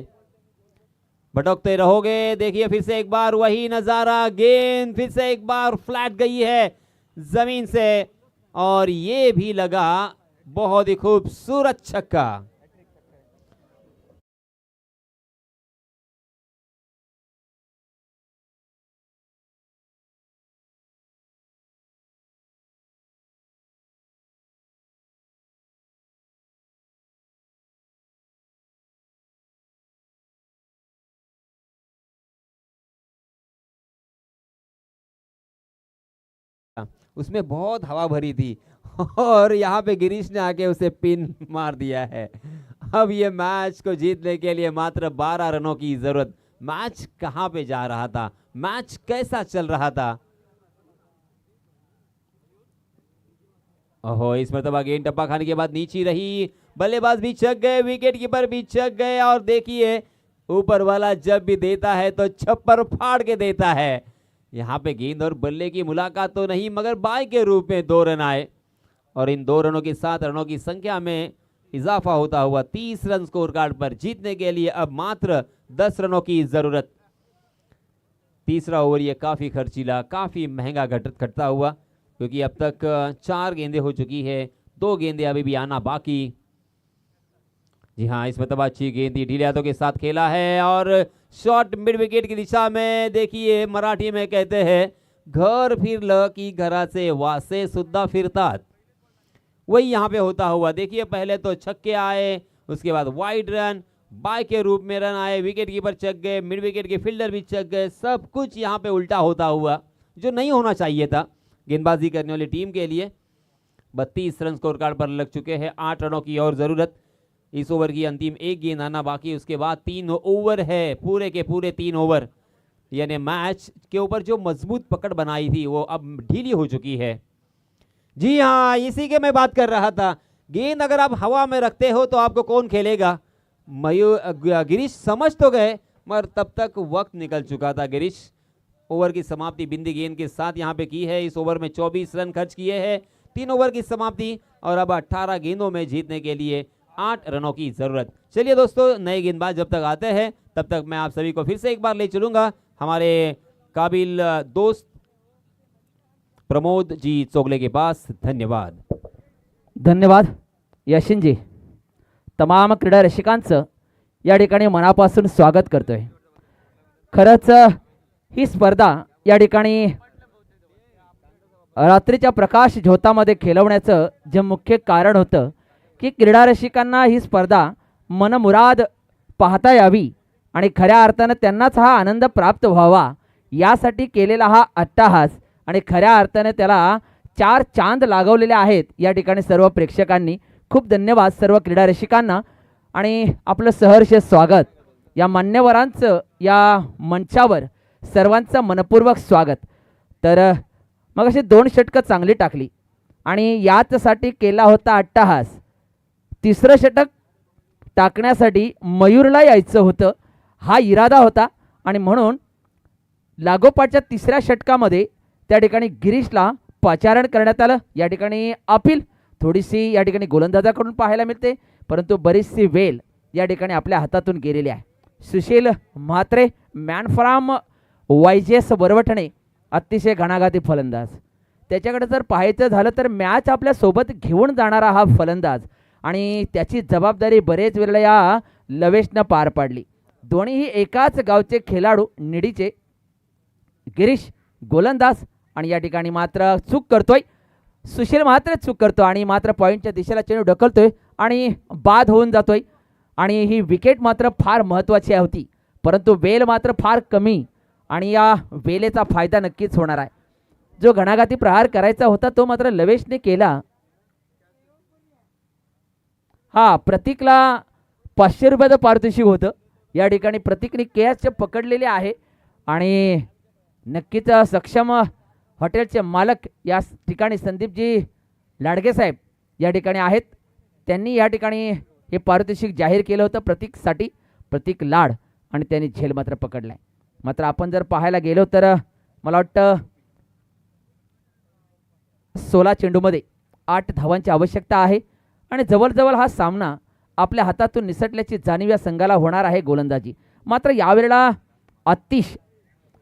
भटकते रहोगे। देखिए फिर से एक बार वही नजारा, गेंद फिर से एक बार फ्लैट गई है जमीन से और ये भी लगा बहुत ही खूबसूरत छक्का। उसमें बहुत हवा भरी थी और यहाँ पे गिरीश ने आके उसे पिन मार दिया है। अब ये मैच को जीतने के लिए मात्र 12 रनों की जरूरत। मैच कहाँ पे जा रहा था, मैच कैसा चल रहा था। ओहो, इस मरतबा गेंद टप्पा खाने के बाद नीचे रही, बल्लेबाज भी चक गए, विकेट कीपर भी चक गए और देखिए ऊपर वाला जब भी देता है तो छप्पर फाड़ के देता है। यहाँ पे गेंद और बल्ले की मुलाकात तो नहीं मगर बाय के रूप में 2 रन आए और इन 2 रनों के साथ रनों की संख्या में इजाफा होता हुआ 30 रन स्कोर कार्ड पर जीतने के लिए अब मात्र 10 रनों की जरूरत। तीसरा ओवर ये काफी खर्चीला, काफी महंगा घटता हुआ क्योंकि अब तक 4 गेंदें हो चुकी है, 2 गेंदें अभी भी आना बाकी। जी हाँ, इस मतलब अच्छी गेंद ढीले हाथों के साथ खेला है और शॉट मिड विकेट की दिशा में। देखिए मराठी में कहते हैं घर फिरलं की घरा से वासे सुद्धा फिरतात, वही यहाँ पे होता हुआ। देखिए पहले तो छक्के आए, उसके बाद वाइड रन, बाय के रूप में रन आए, विकेट कीपर चक गए, मिड विकेट के फील्डर भी चक गए, सब कुछ यहाँ पे उल्टा होता हुआ जो नहीं होना चाहिए था गेंदबाजी करने वाली टीम के लिए। 32 रन स्कोर कार्ड पर लग चुके हैं, 8 रनों की और जरूरत। इस ओवर की अंतिम 1 गेंद आना बाकी, उसके बाद 3 ओवर है, पूरे के पूरे 3 ओवर। यानी मैच के ऊपर जो मजबूत पकड़ बनाई थी वो अब ढीली हो चुकी है। जी हाँ, इसी के मैं बात कर रहा था। गेंद अगर आप हवा में रखते हो तो आपको कौन खेलेगा। गिरीश समझ तो गए मगर तब तक वक्त निकल चुका था। गिरीश ओवर की समाप्ति बिंदी गेंद के साथ यहाँ पे की है। इस ओवर में 24 रन खर्च किए हैं, 3 ओवर की समाप्ति और अब 18 गेंदों में जीतने के लिए 8 रनों की जरूरत। चलिए दोस्तों, नए गेंदबाज जब तक आते हैं तब तक मैं आप सभी को फिर से एक बार ले चलूंगा हमारे काबिल दोस्त प्रमोद जी चोगले के पास। धन्यवाद। धन्यवाद यशिन जी। तमाम क्रीडा रसिकांचं या ठिकाणी मनापासून स्वागत करतोय। खरंच ही स्पर्धा या ठिकाणी रात्रीच्या प्रकाश झोतामध्ये खेळवण्याचं जे मुख्य कारण होतं की क्रीडा रसिकांना ही स्पर्धा मनमुराद पाहता यावी आणि खऱ्या अर्थानं त्यांनाच हा आनंद प्राप्त व्हावा यासाठी केलेला हा अट्टहास आणि खऱ्या अर्थाने त्याला 4 चांद लागवलेले आहेत या ठिकाणी सर्व प्रेक्षकांनी। खूप धन्यवाद सर्व क्रीडा रसिकांना आणि आपलं सहर्ष स्वागत। या मान्यवरांचं या मंचावर सर्वांचं मनपूर्वक स्वागत। तर मग अशी 2 षटकं चांगली टाकली आणि याचसाठी केला होता अट्टहास। तिसरं षटक टाकण्यासाठी मयूरला यायचं होतं, हा इरादा होता आणि म्हणून लागोपाठच्या तिसऱ्या षटकामध्ये त्या ठिकाणी गिरीशला पाचारण करण्यात आलं। या ठिकाणी अपील थोडीशी या ठिकाणी गोलंदाजाकडून पाहायला मिळते, परंतु बरीचशी वेल या ठिकाणी आपल्या हातातून गेलेली आहे। सुशील म्हात्रे मॅन फ्रॉम वायजेस वरवटणे अतिशय घणाघाती फलंदाज, त्याच्याकडे जर पाहायचं झालं तर मॅच आपल्या सोबत घेऊन जाणारा हा फलंदाज आणि त्याची जबाबदारी बरेच वेळेला या लवेशनं पार पाडली। दोन्हीही एकाच गावचे खेळाडू निडीचे। गिरीश गोलंदाज आणि या ठिकाणी मात्र चूक करतोय, सुशील मात्र चूक करतो आणि मात्र पॉईंटच्या दिशेला चेंडू ढकलतोय आणि बाद होऊन जातोय आणि ही विकेट मात्र फार महत्त्वाची होती, परंतु वेल मात्र फार कमी आणि या वेलेचा फायदा नक्कीच होणार आहे। जो घणाघाती प्रहार करायचा होता तो मात्र लवेशने केला। हा प्रतीकला 500 रुपयाचं पारितोषिक होतं। या ठिकाणी प्रतीकने कॅच पकडलेले आहे आणि नक्कीच सक्षम हॉटेलचे मालक या ठिकाणी संदीपजी लाडगे साहेब या ठिकाणी आहेत। त्यांनी या ठिकाणी हे पारितोषिक जाहीर केलं होतं प्रतीकसाठी, प्रतीक लाड, आणि त्यांनी झेल मात्र पकडलाय। मात्र आपण जर पाहायला गेलो तर मला वाटतं 16 चेंडूमध्ये 8 धावांची आवश्यकता आहे आणि जवळजवळ हा सामना आपल्या हातातून निसटल्याची जाणीव या संघाला होणार आहे। गोलंदाजी मात्र यावेळेला अतिश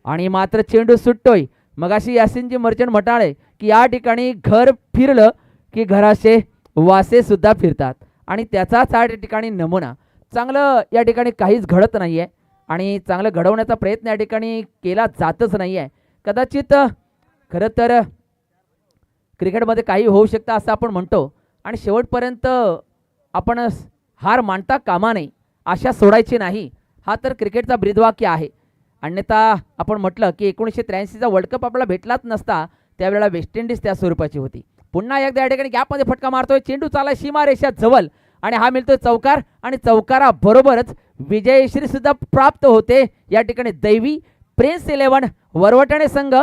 आणि मात्र चेंडू सुटतोय. मगाशी यासिनजी मर्चंट म्हणाले की या ठिकाणी घर फिरलं की घराचे वासे सुद्धा फिरतात आणि त्याचाच या ठिकाणी नमुना. चांगलं या ठिकाणी काहीच घडत नाही आहे आणि चांगलं घडवण्याचा प्रयत्न या ठिकाणी केला जातच नाही आहे. कदाचित खरं तर क्रिकेटमध्ये काही होऊ शकतं असं आपण म्हणतो आणि शेवटपर्यंत आपण हार मानता कामा नये, आशा सोडायची नाही. हा तर क्रिकेटचा ब्रीदवाक्य आहे. अन्यथा आपण म्हटलं की 1983चा वर्ल्ड कप आपल्याला भेटलाच नसता, त्यावेळेला वेस्ट इंडिज त्या स्वरूपाची होती. पुन्हा एकदा या ठिकाणी गॅपमध्ये फटका मारतोय, चेंडू चालाय सीमारेषा जवळ आणि हा मिळतोय चौकार आणि चौकाराबरोबरच विजयश्री सुद्धा प्राप्त होते. या ठिकाणी दैवी प्रिन्स 11 वरवटणे संघ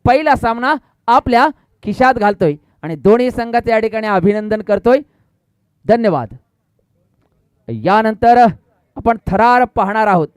पहिला सामना आपल्या खिशात घालतोय आणि दोन्ही संघाचे या ठिकाणी अभिनंदन करतोय. धन्यवाद. यानंतर आपण थरार पाहणार आहोत.